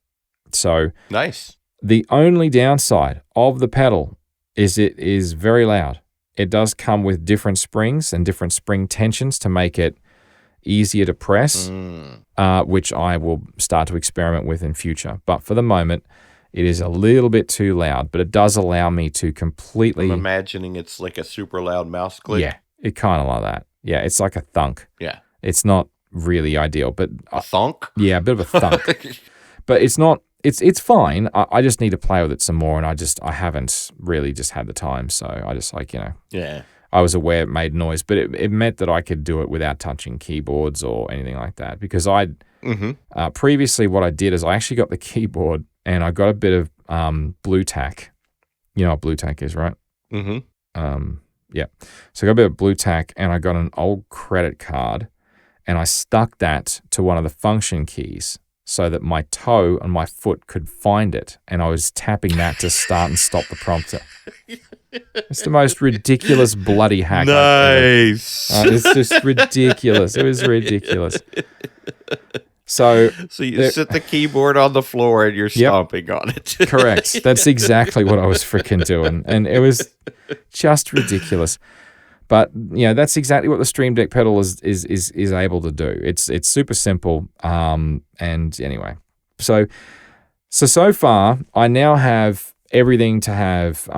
So nice. The only downside of the pedal is it is very loud. It does come with different springs and different spring tensions to make it easier to press, which I will start to experiment with in future. But for the moment, it is a little bit too loud, but it does allow me to completely... I'm imagining it's like a super loud mouse click. Yeah, it kind of like that. Yeah, it's like a thunk. Yeah. It's not really ideal, but... A thunk? Yeah, a bit of a thunk. But it's not... It's fine. I just need to play with it some more, and I haven't really just had the time, so I just Yeah. I was aware it made noise, but it meant that I could do it without touching keyboards or anything like that. Because previously what I did is I actually got the keyboard and I got a bit of blue tack. You know what blue tack is, right? Yeah. So I got a bit of blue tack and I got an old credit card and I stuck that to one of the function keys so that my toe and my foot could find it. And I was tapping that to start and stop the prompter. It's the most ridiculous bloody hack. Nice. It's just ridiculous. It was ridiculous. So you sit the keyboard on the floor and you're stomping on it. Correct. That's exactly what I was freaking doing. And it was just ridiculous. But that's exactly what the Stream Deck pedal is able to do. It's super simple. And anyway, so far I now have everything to have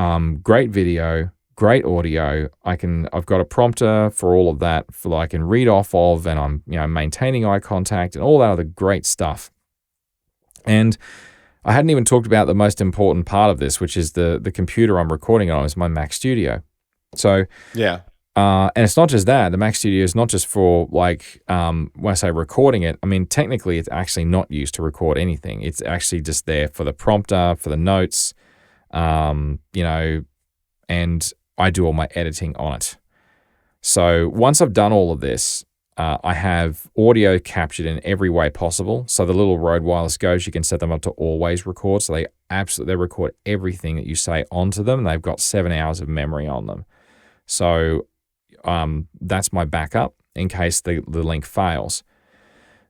great video, great audio. I've got a prompter for all of that that I can read off of, and I'm maintaining eye contact and all that other great stuff. And I hadn't even talked about the most important part of this, which is the computer I'm recording on is my Mac Studio. So yeah. And it's not just that. The Mac Studio is not just for when I say recording it, I mean, technically it's actually not used to record anything. It's actually just there for the prompter, for the notes, and I do all my editing on it. So once I've done all of this, I have audio captured in every way possible. So the little Rode Wireless Go's, you can set them up to always record. So they record everything that you say onto them. They've got 7 hours of memory on them. So that's my backup in case the link fails.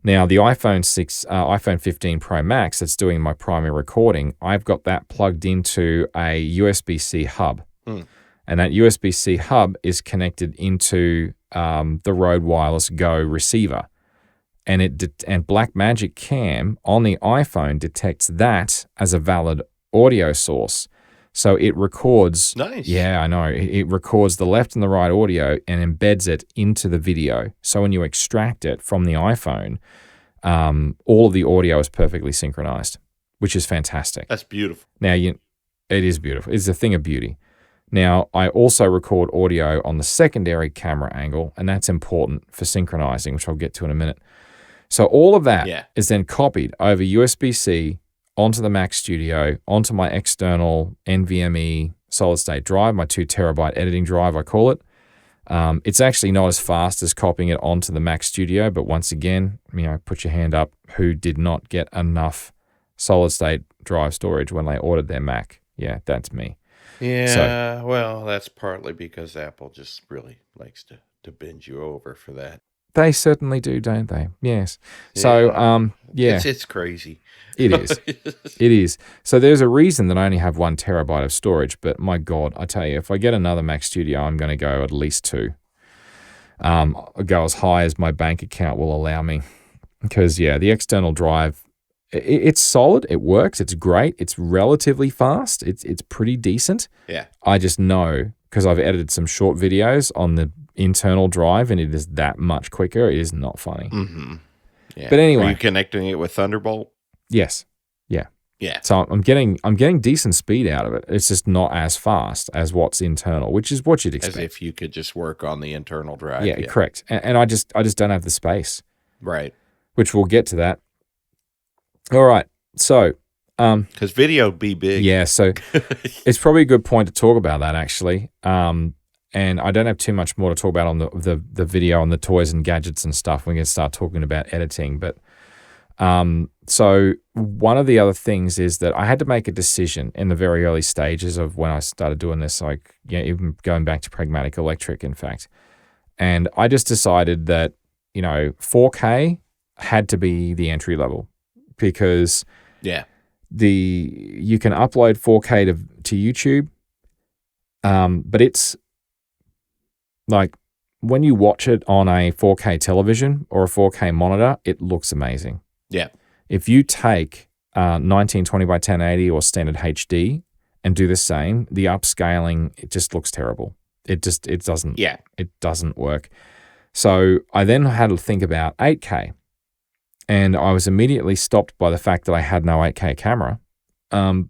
Now, the iPhone 15 Pro Max that's doing my primary recording, I've got that plugged into a USB-C hub. And that USB-C hub is connected into the Rode Wireless Go receiver. And Blackmagic Cam on the iPhone detects that as a valid audio source. So it records. Nice. Yeah, I know. It records the left and the right audio and embeds it into the video. So when you extract it from the iPhone, all of the audio is perfectly synchronized, which is fantastic. That's beautiful. Now, it is beautiful. It's a thing of beauty. Now, I also record audio on the secondary camera angle, and that's important for synchronizing, which I'll get to in a minute. So all of that is then copied over USB-C onto the Mac Studio, onto my external NVMe solid-state drive, my 2 terabyte editing drive, I call it. It's actually not as fast as copying it onto the Mac Studio, but once again, put your hand up who did not get enough solid-state drive storage when they ordered their Mac. Yeah, that's me. Yeah, well, that's partly because Apple just really likes to bend you over for that. They certainly do, don't they? Yes. So, yeah. It's crazy. It is. It is. So there's a reason that I only have 1 terabyte of storage, but my God, I tell you, if I get another Mac Studio, I'm going to go at least 2. I'll go as high as my bank account will allow me. Because, yeah, the external drive, it's solid. It works. It's great. It's relatively fast. It's pretty decent. Yeah. I just know, because I've edited some short videos on the internal drive, and it is that much quicker. It is not funny. Mm-hmm. Yeah. But anyway. Are you connecting it with Thunderbolt? Yes. Yeah. Yeah. So I'm getting decent speed out of it. It's just not as fast as what's internal, which is what you'd expect. As if you could just work on the internal drive. Yeah, correct. And I just don't have the space. Right. Which we'll get to that. All right. So because video would be big. Yeah, so it's probably a good point to talk about that, actually. And I don't have too much more to talk about on the video on the toys and gadgets and stuff. We're going to start talking about editing. But so one of the other things is that I had to make a decision in the very early stages of when I started doing this, like even going back to Pragmatic Electric, in fact. And I just decided that, 4K had to be the entry level because you can upload 4K to YouTube, but it's like when you watch it on a 4K television or a 4K monitor, it looks amazing. Yeah. If you take 1920 by 1080 or standard HD and do the same, the upscaling, it just looks terrible. It doesn't work. So I then had to think about 8K, and I was immediately stopped by the fact that I had no 8K camera. And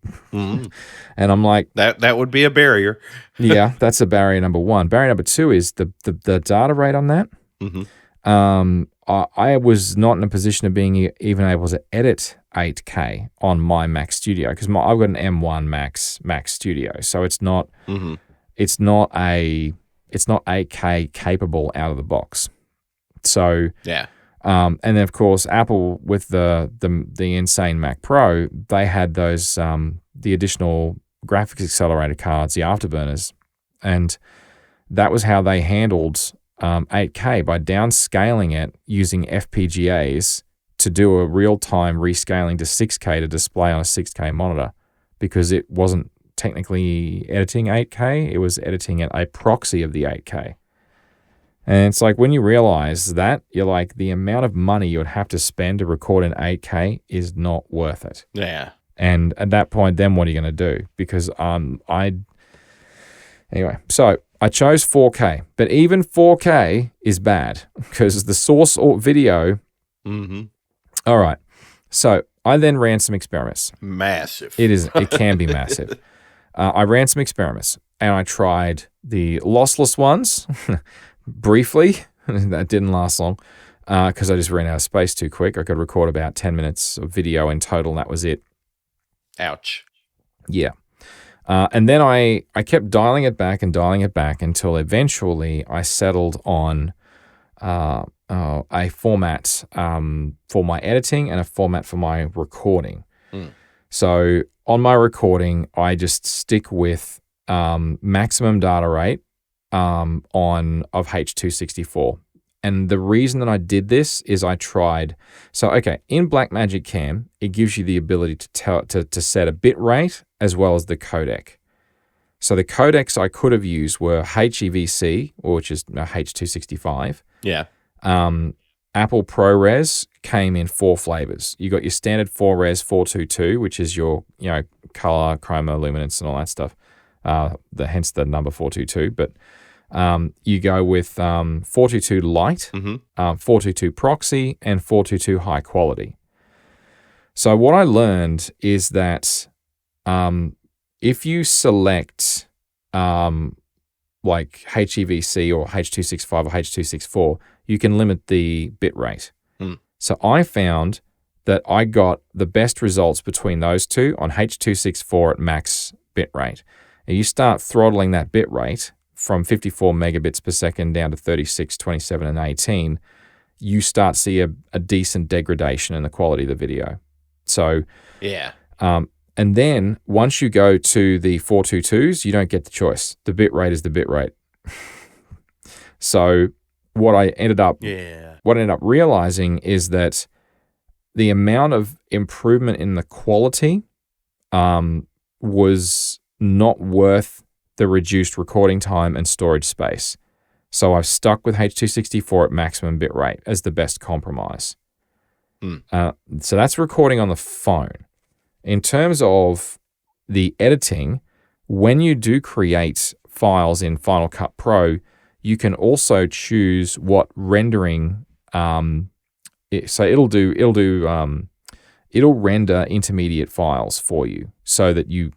I'm like, that would be a barrier. Yeah, that's a barrier number 1. Barrier number 2 is the data rate on that. Mm-hmm. I was not in a position of being even able to edit 8K on my Mac Studio because I've got an M1 Mac Studio, so it's not it's not 8K capable out of the box. So yeah. And then of course Apple with the insane Mac Pro, they had those the additional graphics accelerator cards, the afterburners, and that was how they handled 8K by downscaling it using FPGAs to do a real-time rescaling to 6K to display on a 6K monitor because it wasn't technically editing 8K, it was editing a proxy of the 8K. And it's like when you realize that, you're like, the amount of money you would have to spend to record in 8K is not worth it. Yeah. And at that point, then what are you going to do? Because anyway, so I chose 4K, but even 4K is bad because the source or video. Mm-hmm. All right. So I then ran some experiments. Massive. It can be massive. I ran some experiments and I tried the lossless ones briefly. That didn't last long because I just ran out of space too quick. I could record about 10 minutes of video in total and that was it. Ouch. Yeah. And then I kept dialing it back until eventually I settled on a format for my editing and a format for my recording. So on my recording, I just stick with maximum data rate of H.264. And the reason that I did this is I tried. So, okay, in Blackmagic Cam, it gives you the ability to set a bit rate as well as the codec. So the codecs I could have used were HEVC, which is H.265. Yeah. Apple ProRes came in 4 flavors. You got your standard 4Res 422, which is your color, chroma, luminance, and all that stuff. Hence the number 422. But you go with 422 light, 422 proxy, and 422 high quality. So what I learned is that if you select like HEVC or H.265 or H.264, you can limit the bit rate. So I found that I got the best results between those two on H.264 at max bit rate. And you start throttling that bit rate, from 54 megabits per second down to 36, 27, and 18, you start to see a decent degradation in the quality of the video. So, Yeah. and then once you go to the 422s, you don't get the choice. The bit rate is the bit rate. So what I ended up realizing is that the amount of improvement in the quality was not worth the reduced recording time and storage space. So I've stuck with H.264 at maximum bit rate as the best compromise. So that's recording on the phone. In terms of the editing, when you do create files in Final Cut Pro, you can also choose what rendering. So it'll render intermediate files for you, so that you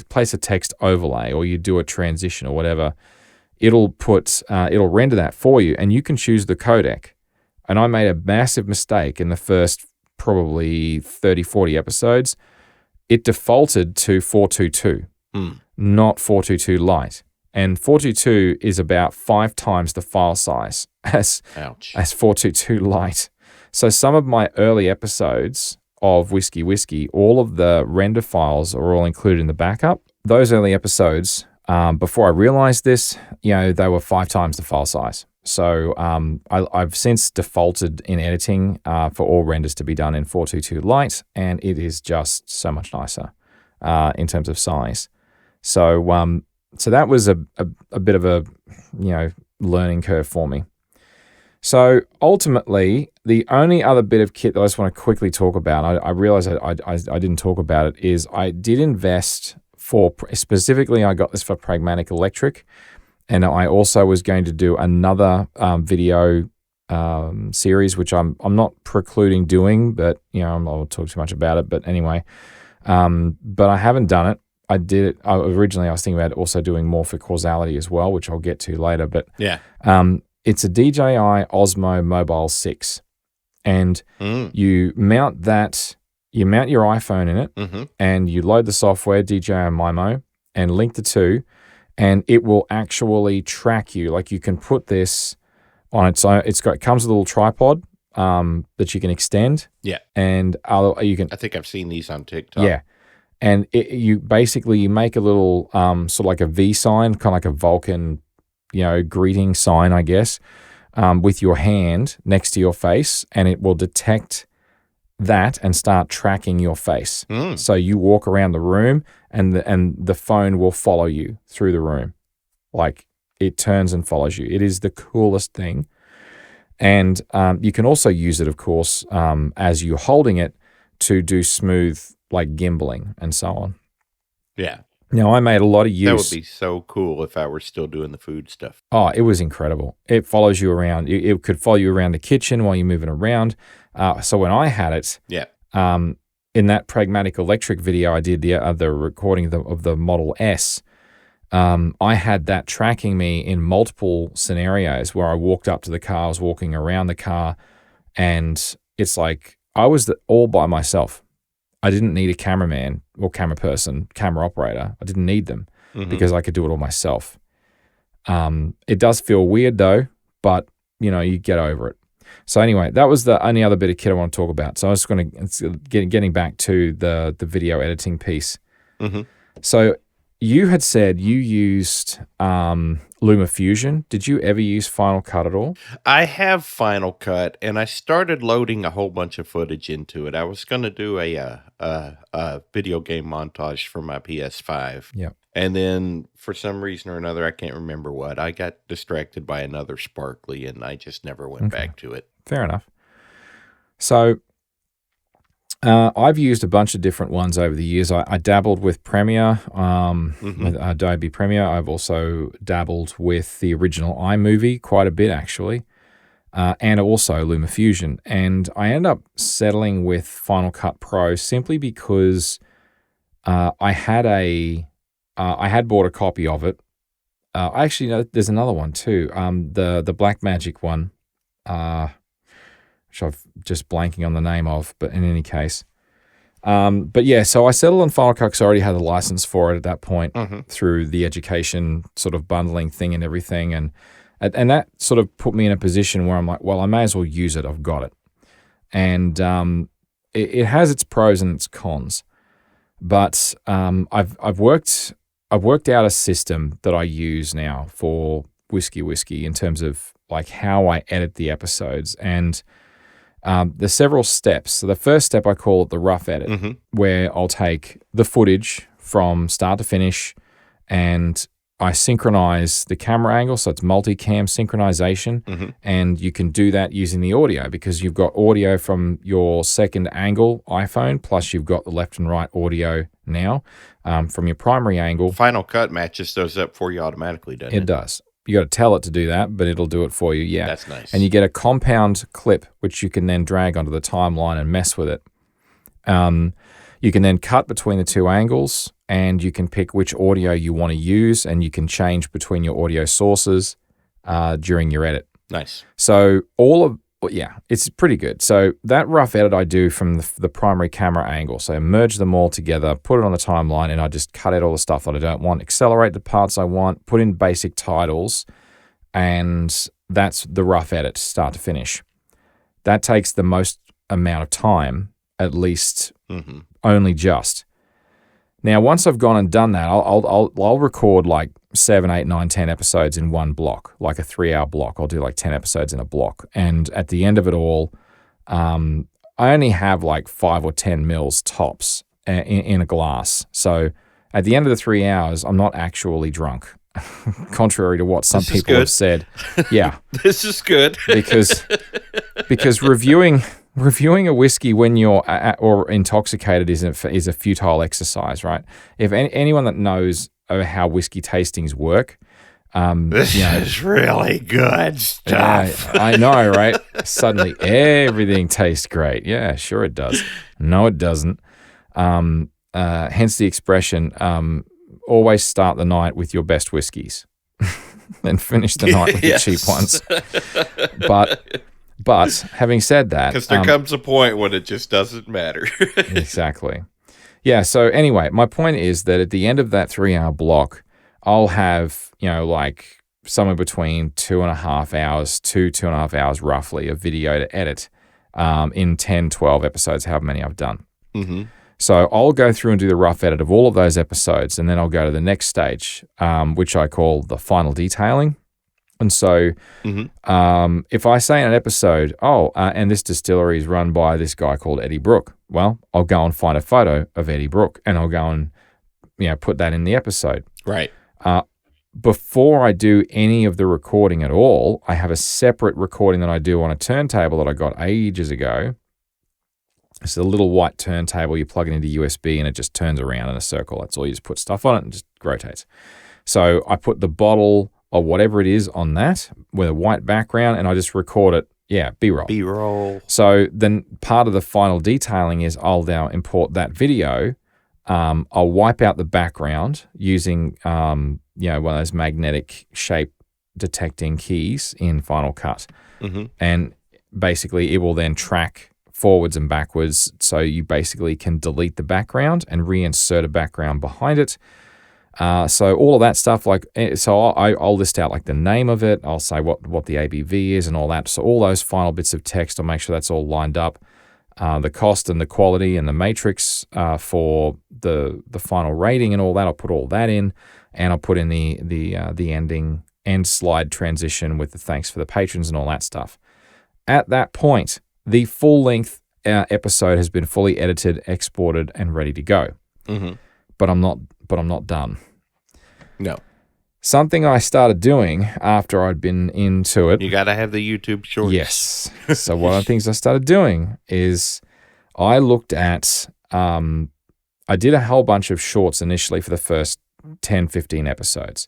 place a text overlay or you do a transition or whatever. It'll render that for you, and you can choose the codec. And I made a massive mistake in the first probably 30, 40 episodes. It defaulted to 422, not 422 Lite. And 422 is about 5 times the file size as 422 Lite. So some of my early episodes of Whiskey, all of the render files are all included in the backup. Those early episodes, before I realized this, they were 5 times the file size. So I've since defaulted in editing for all renders to be done in 422 Lite, and it is just so much nicer in terms of size. So that was a bit of a learning curve for me. So ultimately, the only other bit of kit that I just want to quickly talk about, I realize I didn't talk about it, is I did invest specifically, I got this for Pragmatic Electric. And I also was going to do another video series, which I'm not precluding doing, but I won't talk too much about it. But anyway, but I haven't done it. I did it originally. I was thinking about also doing more for Causality as well, which I'll get to later. But it's a DJI Osmo Mobile 6, and you mount that. You mount your iPhone in it, and you load the software DJI Mimo and link the two. And it will actually track you. Like, you can put this on its own. It comes with a little tripod that you can extend. Yeah. And you can. I think I've seen these on TikTok. Yeah. And you make a little sort of like a V sign, kind of like a Vulcan, greeting sign, I guess, with your hand next to your face, and it will detect that and start tracking your face. So you walk around the room, and the phone will follow you through the room. Like, it turns and follows you. It is the coolest thing. And you can also use it, of course, as you're holding it, to do smooth, like, gimbaling and so on. Yeah. Now, I made a lot of use. That would be so cool if I were still doing the food stuff. Oh, it was incredible. It follows you around. It could follow you around the kitchen while you're moving around. So when I had it, in that Pragmatic Electric video I did, the recording of the Model S, I had that tracking me in multiple scenarios where I walked up to the car, I was walking around the car, and it's like I was all by myself. I didn't need a cameraman or camera person, camera operator. I didn't need them because I could do it all myself. It does feel weird though, but you get over it. So anyway, that was the only other bit of kit I want to talk about. So I was going to getting back to the video editing piece. So you had said you used LumaFusion. Did you ever use Final Cut at all? I have Final Cut, and I started loading a whole bunch of footage into it. I was going to do a video game montage for my PS5. Yeah. And then for some reason or another, I can't remember what, I got distracted by another Sparkly, and I just never went back to it. Fair enough. So I've used a bunch of different ones over the years. I dabbled with Premiere, with Adobe Premiere. I've also dabbled with the original iMovie quite a bit, actually, and also LumaFusion. And I ended up settling with Final Cut Pro simply because I had bought a copy of it. Actually, no, there's another one too. The Blackmagic one, which I'm just blanking on the name of, but in any case, But yeah, so I settled on Final Cut because I already had a license for it at that point through the education sort of bundling thing and everything. And that sort of put me in a position where I'm like, well, I may as well use it. I've got it. And it has its pros and its cons. But I've worked out a system that I use now for Whiskey in terms of like how I edit the episodes. And there's several steps. So the first step, I call it the rough edit, where I'll take the footage from start to finish and I synchronize the camera angle. So it's multicam synchronization. And you can do that using the audio because you've got audio from your second angle iPhone, plus you've got the left and right audio now from your primary angle. Final Cut matches those up for you automatically, doesn't it? It does. You got to tell it to do that, but it'll do it for you. Yeah, that's nice. And you get a compound clip, which you can then drag onto the timeline and mess with it. You can then cut between the two angles, and you can pick which audio you want to use, and you can change between your audio sources during your edit. Nice. So it's pretty good. So that rough edit I do from the primary camera angle. So merge them all together, put it on the timeline, and I just cut out all the stuff that I don't want, accelerate the parts I want, put in basic titles, and that's the rough edit start to finish. That takes the most amount of time, at least only just. Now, once I've gone and done that, I'll record like 7, 8, 9, 10 episodes in one block, like a 3-hour block. I'll do like 10 episodes in a block. And at the end of it all, I only have like 5 or 10 mils tops in a glass. So at the end of the 3 hours, I'm not actually drunk, contrary to what some people have said. Yeah. This is good. because reviewing a whiskey when you're or intoxicated is a futile exercise, right? If anyone that knows how whiskey tastings work, this is really good stuff. I know, right? Suddenly everything tastes great. Yeah, sure it does. No, it doesn't. Hence the expression, always start the night with your best whiskeys and finish the night with the cheap ones. But having said that, because there comes a point when it just doesn't matter. Exactly. Yeah. So anyway, my point is that at the end of that 3-hour block, I'll have, like somewhere between 2.5 hours to 2.5 hours roughly of video to edit in 10, 12 episodes, however many I've done. So I'll go through and do the rough edit of all of those episodes, and then I'll go to the next stage, which I call the final detailing. And so if I say in an episode, and this distillery is run by this guy called Eddie Brooke, well, I'll go and find a photo of Eddie Brooke, and I'll go and put that in the episode. Right. Before I do any of the recording at all, I have a separate recording that I do on a turntable that I got ages ago. It's a little white turntable. You plug it into USB, and it just turns around in a circle. That's all. You just put stuff on it and just rotates. So I put the bottle or whatever it is on that with a white background, and I just record it. Yeah, B-roll. B-roll. So then part of the final detailing is I'll now import that video. I'll wipe out the background using one of those magnetic shape detecting keys in Final Cut. And basically it will then track forwards and backwards, so you basically can delete the background and reinsert a background behind it. So all of that stuff, I'll list out like the name of it. I'll say what the ABV is and all that. So all those final bits of text, I'll make sure that's all lined up. The cost and the quality and the matrix for the final rating and all that, I'll put all that in, and I'll put in the end slide transition with the thanks for the patrons and all that stuff. At that point, the full length episode has been fully edited, exported, and ready to go. But I'm not done. No. Something I started doing after I'd been into it. You got to have the YouTube shorts. Yes. So one of the things I started doing is I looked at, I did a whole bunch of shorts initially for the first 10, 15 episodes.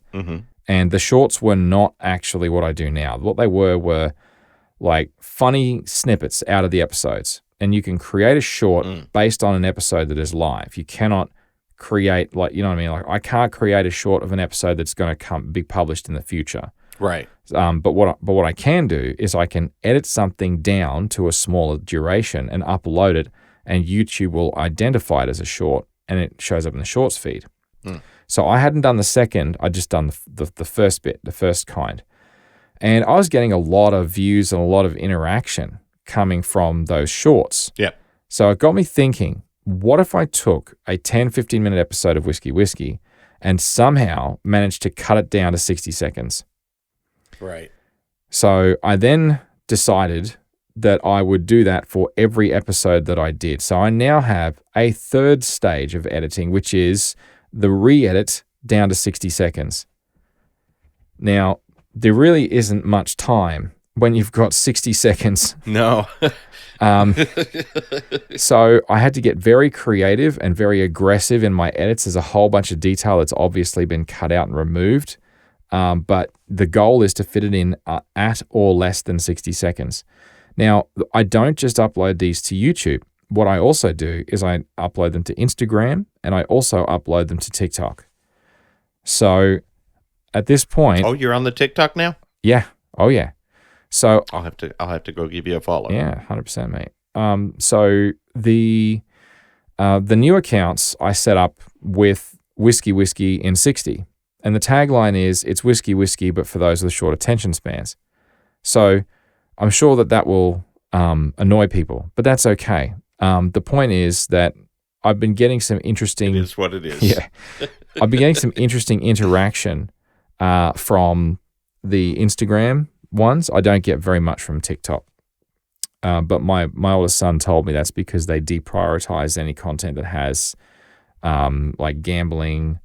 And the shorts were not actually what I do now. What they were like funny snippets out of the episodes. And you can create a short based on an episode that is live. You cannot create, like, you know what I mean? Like, I can't create a short of an episode that's going to be published in the future. Right. But what I can do is I can edit something down to a smaller duration and upload it and YouTube will identify it as a short, and it shows up in the shorts feed. So I hadn't done the second. I'd just done the first bit, the first kind. And I was getting a lot of views and a lot of interaction coming from those shorts. Yeah. So it got me thinking, what if I took a 10, 15-minute episode of Whiskey Whiskey and somehow managed to cut it down to 60 seconds? Right. So I then decided that I would do that for every episode that I did. So I now have a third stage of editing, which is the re-edit down to 60 seconds. Now, there really isn't much time when you've got 60 seconds. No. So I had to get very creative and very aggressive in my edits. There's a whole bunch of detail that's obviously been cut out and removed. But the goal is to fit it in at or less than 60 seconds. Now, I don't just upload these to YouTube. What I also do is I upload them to Instagram, and I also upload them to TikTok. So at this point... Oh, you're on the TikTok now? Yeah. Oh, yeah. So I'll have to go give you a follow. yeah, 100%, mate. So the new accounts I set up with Whiskey Whiskey in 60. And the tagline is, it's Whiskey Whiskey, but for those with short attention spans. So I'm sure that will annoy people, but that's okay. The point is that I've been getting some interesting... It is what it is. Yeah. I've been getting some interesting interaction from the Instagram ones. I don't get very much from TikTok. But my oldest son told me that's because they deprioritize any content that has... like gambling,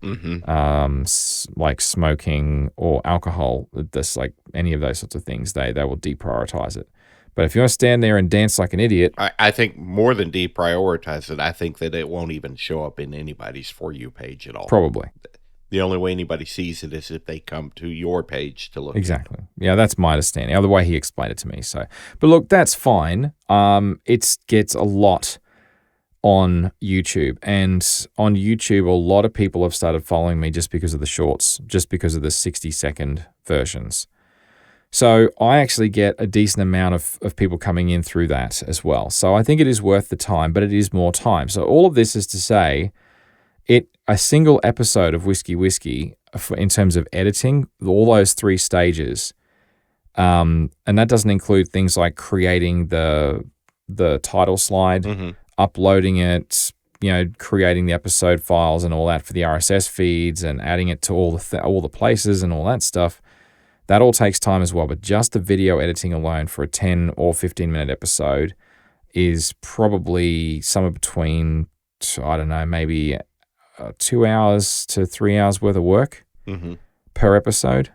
like smoking or alcohol, this like any of those sorts of things, they will deprioritize it. But if you want to stand there and dance like an idiot, I think more than deprioritize it, I think that it won't even show up in anybody's For You page at all. probably. The only way anybody sees it is if they come to your page to look. Exactly. Yeah, that's my understanding. The way he explained it to me. So, but look, that's fine. It gets a lot on YouTube, and on YouTube, a lot of people have started following me just because of the shorts, just because of the 60-second versions. So I actually get a decent amount of people coming in through that as well. So I think it is worth the time, but it is more time. So all of this is to say, a single episode of Whiskey Whiskey, in terms of editing, all those 3 stages, and that doesn't include things like creating the title slide, uploading it, creating the episode files and all that for the RSS feeds and adding it to all the places and all that stuff. That all takes time as well. But just the video editing alone for a 10 or 15-minute episode is probably somewhere between, I don't know, maybe 2 hours to 3 hours worth of work per episode.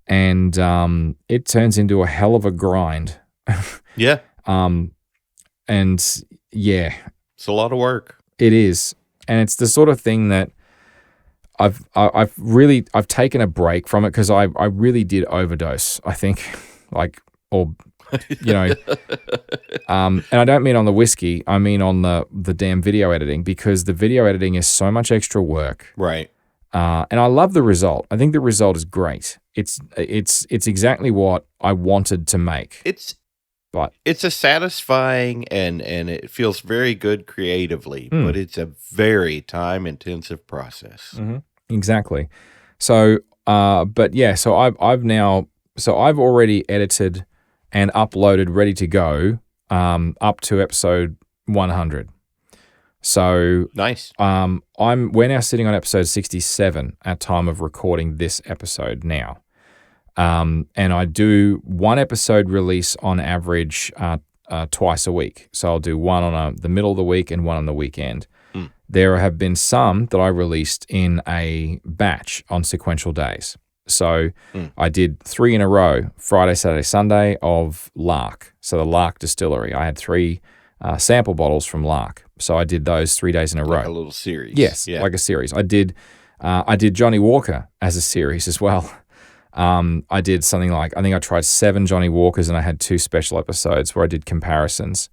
And it turns into a hell of a grind. Yeah. And yeah, It's a lot of work. it is. And it's the sort of thing that I've taken a break from it because I really did overdose, I think, and I don't mean on the whiskey, I mean on the damn video editing, because the video editing is so much extra work. Right. And I love the result. I think the result is great. It's exactly what I wanted to make. It's a satisfying and it feels very good creatively, but it's a very time intensive process. Exactly. So, but yeah, so I've already edited and uploaded, ready to go, up to episode 100. So Nice. we're now sitting on episode 67 at time of recording this episode now. And I do one episode release on average twice a week. So I'll do one on the middle of the week and one on the weekend. There have been some that I released in a batch on sequential days. So I did 3 in a row, Friday, Saturday, Sunday, of Lark. So the Lark Distillery. I had 3 sample bottles from Lark. So I did those 3 days in a row. Like a little series. Yes, like a series. I did Johnny Walker as a series as well. I did something like, I think I tried 7 Johnny Walkers and I had 2 special episodes where I did comparisons.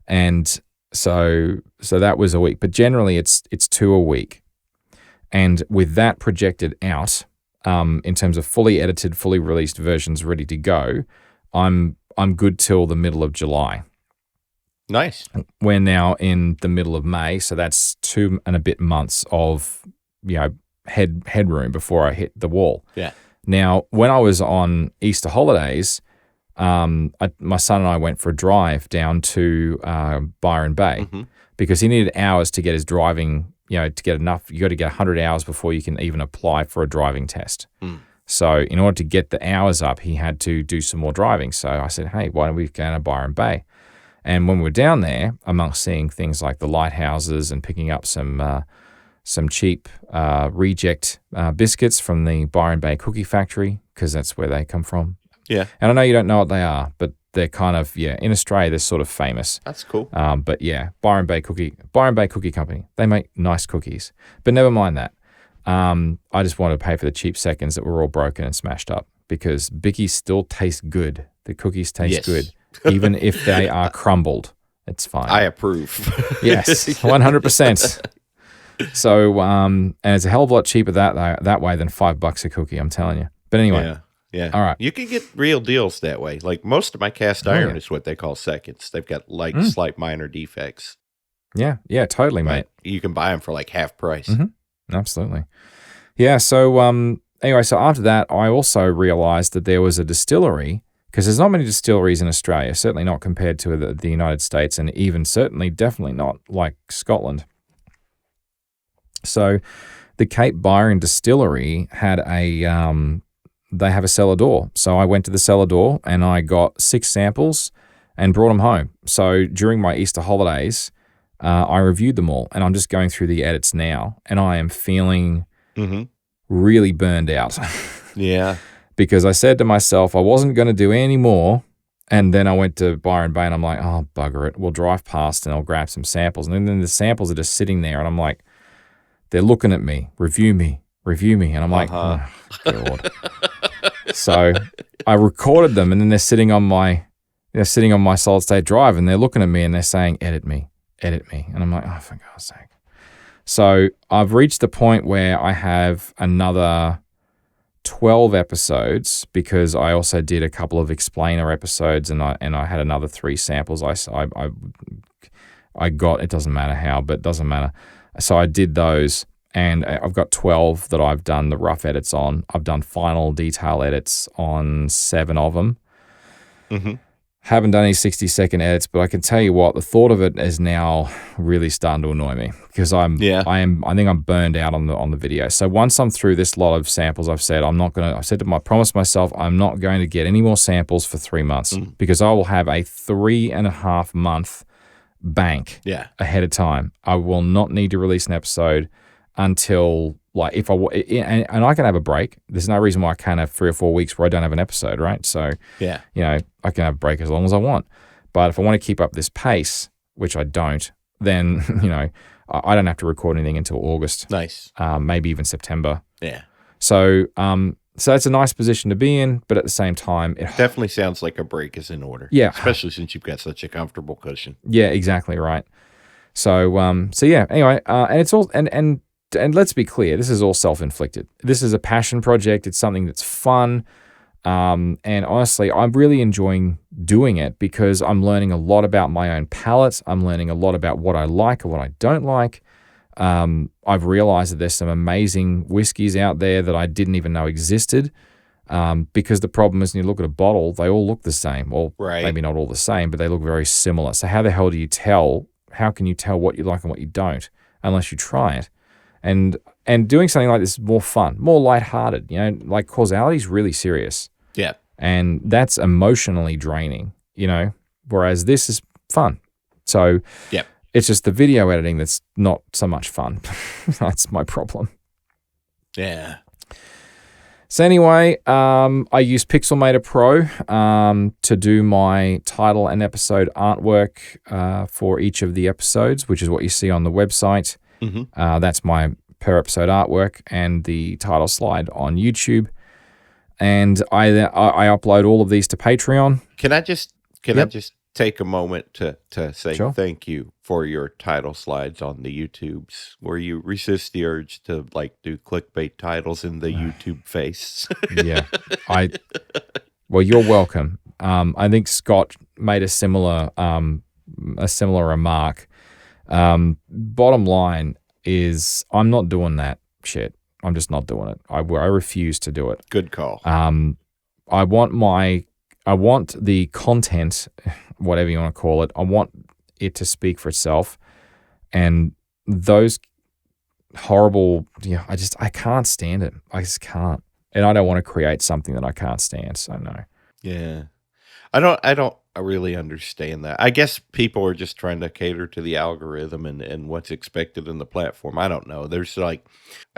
And so that was a week, but generally it's 2 a week. And with that projected out, in terms of fully edited, fully released versions ready to go, I'm good till the middle of July. Nice. We're now in the middle of May, so that's 2 and a bit months of headroom before I hit the wall. Yeah. Now, when I was on Easter holidays, my son and I went for a drive down to Byron Bay because he needed hours to get his driving. To get enough, you got to get 100 hours before you can even apply for a driving test. So in order to get the hours up, he had to do some more driving. So I said, hey, why don't we go to Byron Bay? And when we were down there, amongst seeing things like the lighthouses and picking up some cheap reject biscuits from the Byron Bay Cookie Factory, because that's where they come from. Yeah. And I know you don't know what they are, but they're kind of, in Australia, they're sort of famous. That's cool. But yeah, Byron Bay Cookie Company, they make nice cookies. But never mind that. I just wanted to pay for the cheap seconds that were all broken and smashed up because Bickies still taste good. The cookies taste good, even if they are crumbled. It's fine. I approve. Yes, 100%. So, and it's a hell of a lot cheaper that way than $5 a cookie, I'm telling you. But anyway. Yeah. All right. You can get real deals that way. Like most of my cast iron is what they call seconds. They've got like slight minor defects. Yeah, totally, mate. You can buy them for like half price. Absolutely. Yeah, so anyway, so after that, I also realized that there was a distillery, because there's not many distilleries in Australia, certainly not compared to the United States, and even definitely not like Scotland. So the Cape Byron Distillery had they have a cellar door. So I went to the cellar door and I got 6 samples and brought them home. So during my Easter holidays, I reviewed them all, and I'm just going through the edits now, and I am feeling really burned out. Yeah. Because I said to myself I wasn't going to do any more, and then I went to Byron Bay and I'm like, oh, bugger it. We'll drive past and I'll grab some samples. And then the samples are just sitting there, and I'm like, they're looking at me, review me. And I'm like, oh, God. So I recorded them, and then they're sitting on my solid state drive, and they're looking at me and they're saying, edit me. And I'm like, oh, for God's sake. So I've reached the point where I have another 12 episodes, because I also did a couple of explainer episodes, and I had another 3 samples I got. It doesn't matter how, but it doesn't matter. So I did those, and I've got 12 that I've done the rough edits on. I've done final detail edits on 7 of them. Haven't done any 60-second edits, but I can tell you what, the thought of it is now really starting to annoy me, because I think I'm burned out on the video. So once I'm through this lot of samples, I've said I promised myself I'm not going to get any more samples for 3 months, because I will have a 3.5 month bank ahead of time. I will not need to release an episode until, like, and I can have a break. There's no reason why I can't have 3 or 4 weeks where I don't have an episode, right? So, I can have a break as long as I want. But if I want to keep up this pace, which I don't, then, I don't have to record anything until August. Nice. Maybe even September. Yeah. So, so that's a nice position to be in, but at the same time, it definitely sounds like a break is in order. Yeah. Especially since you've got such a comfortable cushion. Yeah, exactly right. So, anyway, and it's all, and let's be clear, this is all self-inflicted. This is a passion project. It's something that's fun. And honestly, I'm really enjoying doing it because I'm learning a lot about my own palate. I'm learning a lot about what I like and what I don't like. I've realized that there's some amazing whiskeys out there that I didn't even know existed. Because the problem is when you look at a bottle, they all look the same. Well, maybe not all the same, but they look very similar. So how the hell do you tell? How can you tell what you like and what you don't unless you try it? And doing something like this is more fun, more lighthearted. Like causality is really serious. Yeah. And that's emotionally draining, whereas this is fun. So it's just the video editing that's not so much fun. That's my problem. Yeah. So anyway, I use Pixelmator Pro to do my title and episode artwork for each of the episodes, which is what you see on the website. That's my per episode artwork and the title slide on YouTube. And I upload all of these to Patreon. Can I just take a moment to say thank you for your title slides on the YouTubes, where you resist the urge to do clickbait titles in the YouTube face. Yeah. Well, you're welcome. I think Scott made a similar a similar remark. Bottom line is, I'm not doing that shit. I'm just not doing it. I refuse to do it. Good call. I want the content, whatever you want to call it. I want it to speak for itself, and those horrible, I can't stand it. I just can't, and I don't want to create something that I can't stand. So no. Yeah. I don't really understand that. I guess people are just trying to cater to the algorithm and what's expected in the platform. I don't know. There's I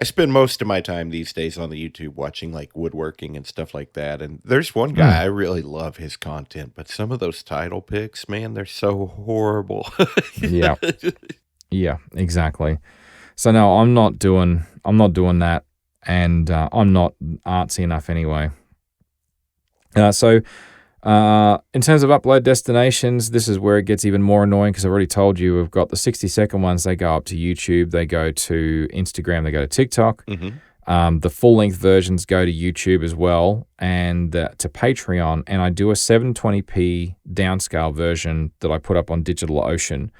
spend most of my time these days on the YouTube watching like woodworking and stuff like that. And there's one guy, I really love his content, but some of those title picks, man, they're so horrible. Yeah. Yeah, exactly. So no, I'm not doing that, and I'm not artsy enough anyway. In terms of upload destinations, this is where it gets even more annoying because I've already told you we've got the 60-second ones. They go up to YouTube, they go to Instagram, they go to TikTok. The full-length versions go to YouTube as well, and to Patreon. And I do a 720p downscale version that I put up on DigitalOcean,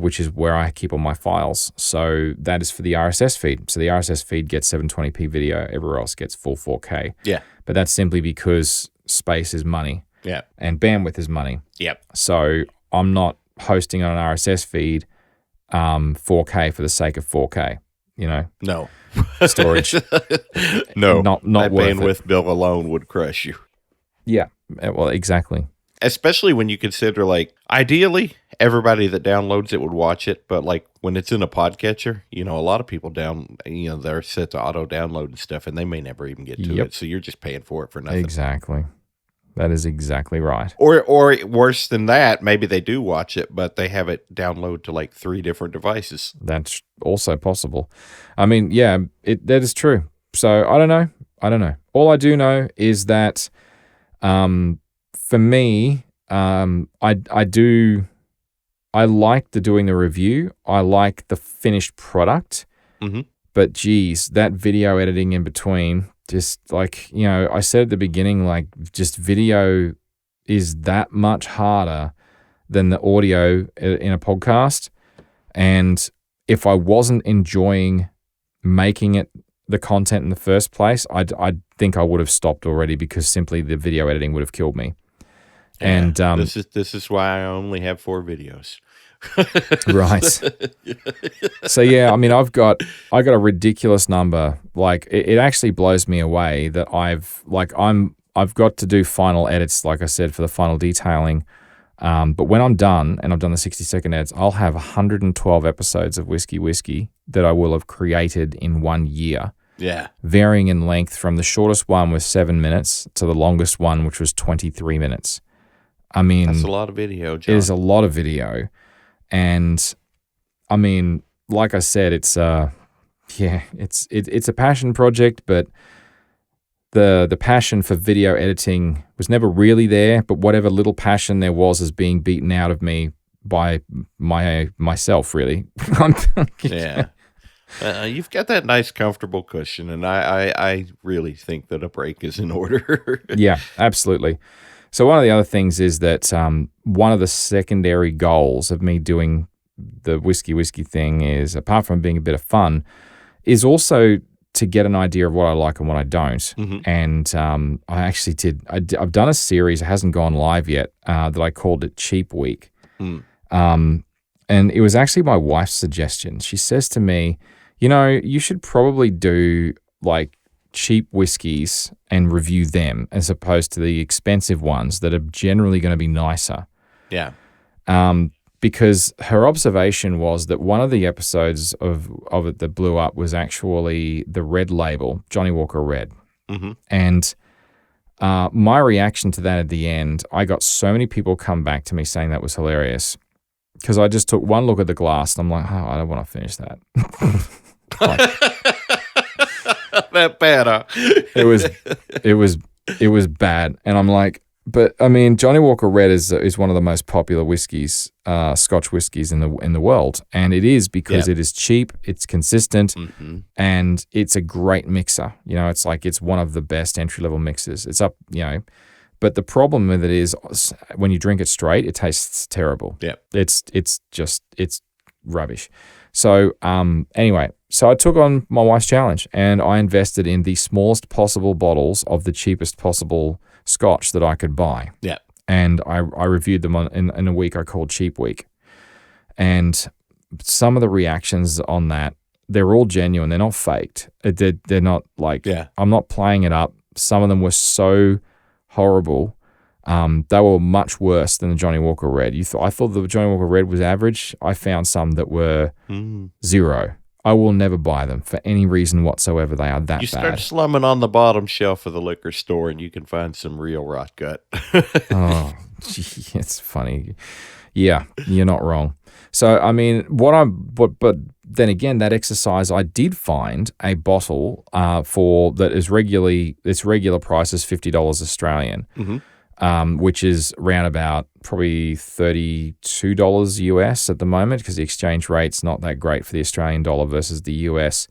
which is where I keep all my files. So that is for the RSS feed. So the RSS feed gets 720p video. Everywhere else gets full 4K. Yeah. But that's simply because space is money. Yeah. And bandwidth is money. Yep. So I'm not hosting on an RSS feed 4K for the sake of 4K, No. Storage. No. Not that worth bandwidth it. bill alone would crush you. Yeah. Well, exactly. Especially when you consider, ideally, everybody that downloads it would watch it, but, when it's in a podcatcher, a lot of people they're set to auto-download and stuff, and they may never even get to it, so you're just paying for it for nothing. Exactly. That is exactly right. Or worse than that, maybe they do watch it, but they have it download to, 3 different devices. That's also possible. I mean, yeah, that is true. So, I don't know. All I do know is that, for me, I like doing the review. I like the finished product. But geez, that video editing in between, just I said at the beginning, just video is that much harder than the audio in a podcast. And if I wasn't enjoying making it the content in the first place, I think I would have stopped already because simply the video editing would have killed me. Yeah, and this is why I only have 4 videos. Right. So yeah, I mean, I got a ridiculous number. It actually blows me away that I've got to do final edits, like I said, for the final detailing. But when I'm done and I've done the 60-second edits, I'll have 112 episodes of Whiskey that I will have created in 1 year. Yeah. Varying in length from the shortest one was 7 minutes to the longest one, which was 23 minutes. I mean, that's a lot of video, John. It is a lot of video. And I mean, like I said, it's a passion project, but the passion for video editing was never really there, but whatever little passion there was is being beaten out of me by myself, really. Yeah. You've got that nice, comfortable cushion, and I really think that a break is in order. Yeah, absolutely. So one of the other things is that one of the secondary goals of me doing the whiskey thing is, apart from being a bit of fun, is also to get an idea of what I like and what I don't. And I actually did. I've done a series. It hasn't gone live yet. That I called it Cheap Week. And it was actually my wife's suggestion. She says to me, you should probably do cheap whiskeys and review them as opposed to the expensive ones that are generally going to be nicer. Yeah. Because her observation was that one of the episodes of it that blew up was actually the Red Label, Johnny Walker Red. And my reaction to that at the end, I got so many people come back to me saying that was hilarious because I just took one look at the glass and I'm like, I don't want to finish that. That bad, huh? It was bad, and I'm like, but I mean, Johnny Walker Red is one of the most popular whiskeys, Scotch whiskeys in the world, and it is because it is cheap, it's consistent, and it's a great mixer. It's one of the best entry level mixers. It's up, But the problem with it is when you drink it straight, it tastes terrible. Yeah. It's rubbish. So anyway, so I took on my wife's challenge and I invested in the smallest possible bottles of the cheapest possible scotch that I could buy. Yeah. And I reviewed them in a week I called Cheap Week. And some of the reactions on that, they're all genuine. They're not faked. They're not like, I'm not playing it up. Some of them were so horrible. They were much worse than the Johnny Walker Red. I thought the Johnny Walker Red was average. I found some that were 0. I will never buy them for any reason whatsoever. They are that bad. You start slumming on the bottom shelf of the liquor store and you can find some real rot gut. Oh, gee, it's funny. Yeah, you're not wrong. So, I mean, but then again, that exercise, I did find a bottle for that is its regular price is $50 Australian, which is around about probably $32 US at the moment because the exchange rate's not that great for the Australian dollar versus the US.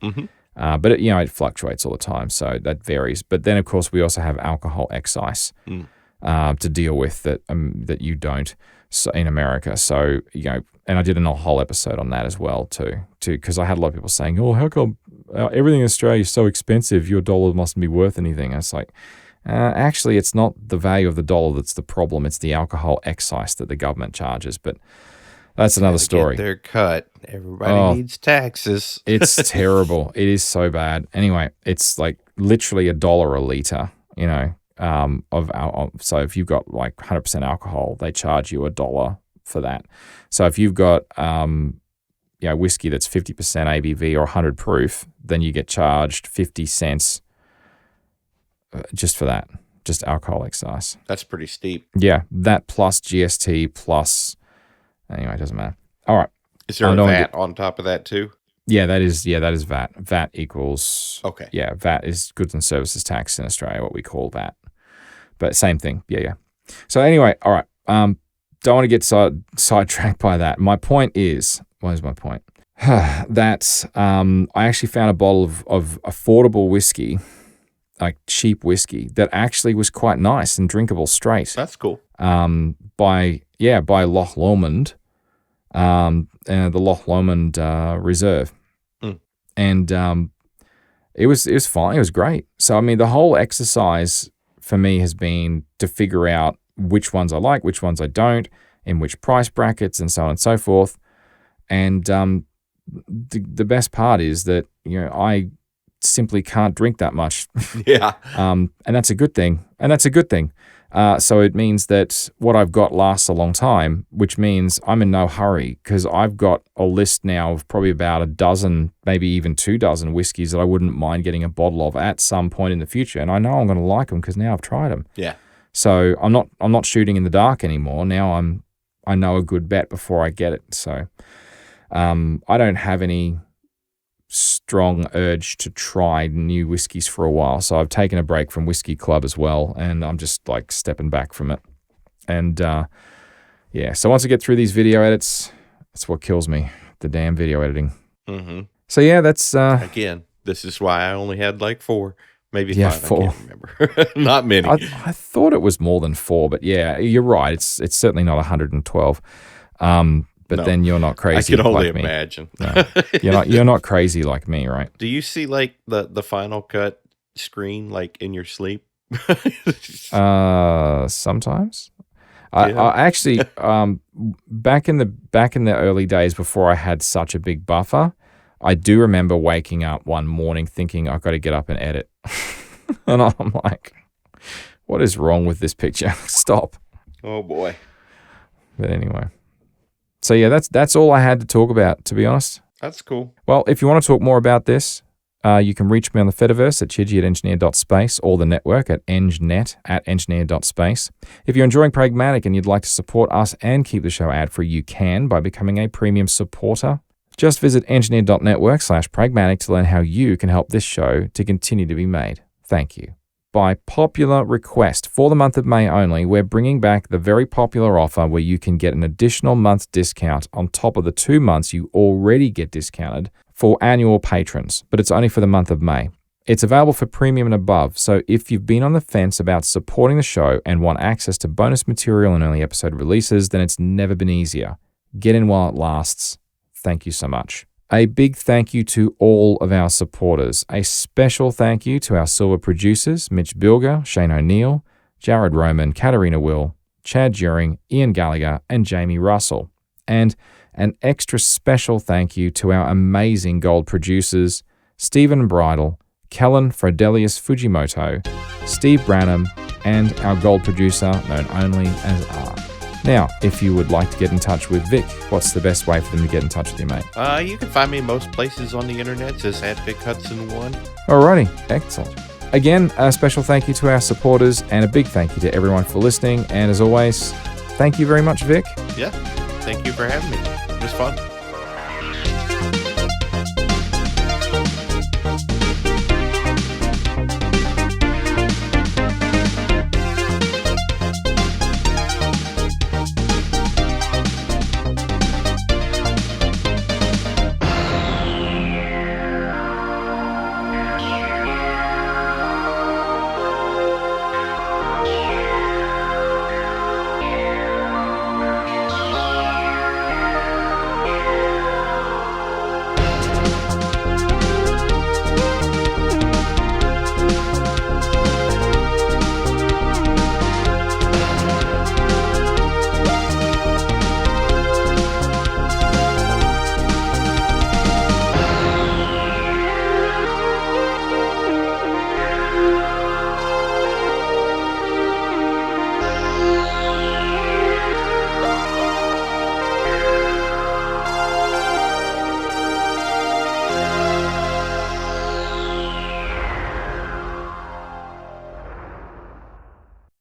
But it fluctuates all the time, so that varies. But then, of course, we also have alcohol excise to deal with that you don't in America. So, and I did a whole episode on that as well too, because I had a lot of people saying, "Oh, how come everything in Australia is so expensive? Your dollar mustn't be worth anything." And it's like, actually, it's not the value of the dollar that's the problem. It's the alcohol excise that the government charges. But that's another story. Get their cut. Everybody needs taxes. It's terrible. It is so bad. Anyway, it's like literally $1 a liter, so if you've got like 100% alcohol, they charge you $1 for that. So if you've got whiskey that's 50% ABV or 100 proof, then you get charged 50 cents just for that, just alcohol excise. That's pretty steep. Yeah, that plus GST plus anyway, it doesn't matter. All right. Is there a VAT on top of that too? Yeah, that is VAT. VAT equals VAT is goods and services tax in Australia, what we call VAT. But same thing. Yeah. So anyway, all right. Don't want to get sidetracked by that. My point is, what is my point? That I actually found a bottle of affordable whiskey, like cheap whiskey, that actually was quite nice and drinkable straight. That's cool. By Loch Lomond, the Loch Lomond Reserve. And it was fine. It was great. So, I mean, the whole exercise for me has been to figure out which ones I like, which ones I don't, in which price brackets, and so on and so forth. And the best part is that I simply can't drink that much. Yeah. And that's a good thing. So it means that what I've got lasts a long time, which means I'm in no hurry because I've got a list now of probably about a dozen, maybe even 24 whiskeys that I wouldn't mind getting a bottle of at some point in the future. And I know I'm going to like them because now I've tried them. Yeah. So I'm not shooting in the dark anymore. Now I know a good bet before I get it. So I don't have any strong urge to try new whiskeys for a while. So I've taken a break from Whiskey Club as well, and I'm just like stepping back from it. And so once I get through these video edits, that's what kills me, the damn video editing. So yeah, that's again, this is why I only had like 4, maybe 5. 4. I can't remember. Not many. I thought it was more than 4, but yeah, you're right. It's certainly not 112. But then you're not crazy. I can only like imagine. No. You're not crazy like me, right? Do you see like the Final Cut screen like in your sleep? Sometimes. I actually back in the early days before I had such a big buffer, I do remember waking up one morning thinking I've got to get up and edit. And I'm like, what is wrong with this picture? Stop. Oh boy. But anyway. So yeah, that's all I had to talk about, to be honest. That's cool. Well, if you want to talk more about this, you can reach me on the Fediverse at chidgey@engineer.space or the network at engnet@engineer.space. If you're enjoying Pragmatic and you'd like to support us and keep the show ad-free, you can by becoming a premium supporter. Just visit engineer.network/pragmatic to learn how you can help this show to continue to be made. Thank you. By popular request, for the month of May only, we're bringing back the very popular offer where you can get an additional month's discount on top of the 2 months you already get discounted for annual patrons, but it's only for the month of May. It's available for premium and above, so if you've been on the fence about supporting the show and want access to bonus material and early episode releases, then it's never been easier. Get in while it lasts. Thank you so much. A big thank you to all of our supporters. A special thank you to our silver producers, Mitch Bilger, Shane O'Neill, Jared Roman, Katarina Will, Chad During, Ian Gallagher, and Jamie Russell. And an extra special thank you to our amazing gold producers, Stephen Bridle, Kellen Frodelius Fujimoto, Steve Branham, and our gold producer known only as R. Now, if you would like to get in touch with Vic, what's the best way for them to get in touch with you, mate? You can find me most places on the internet, just at Vic Hudson 1. Alrighty, excellent. Again, a special thank you to our supporters and a big thank you to everyone for listening. And as always, thank you very much, Vic. Yeah, thank you for having me. It was fun.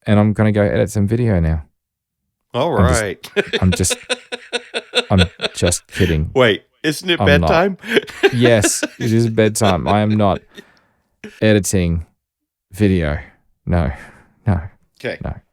And I'm going to go edit some video now. All right. I'm just kidding. Wait, isn't it I'm bedtime? Yes, it is bedtime. I am not editing video. No. Okay. No.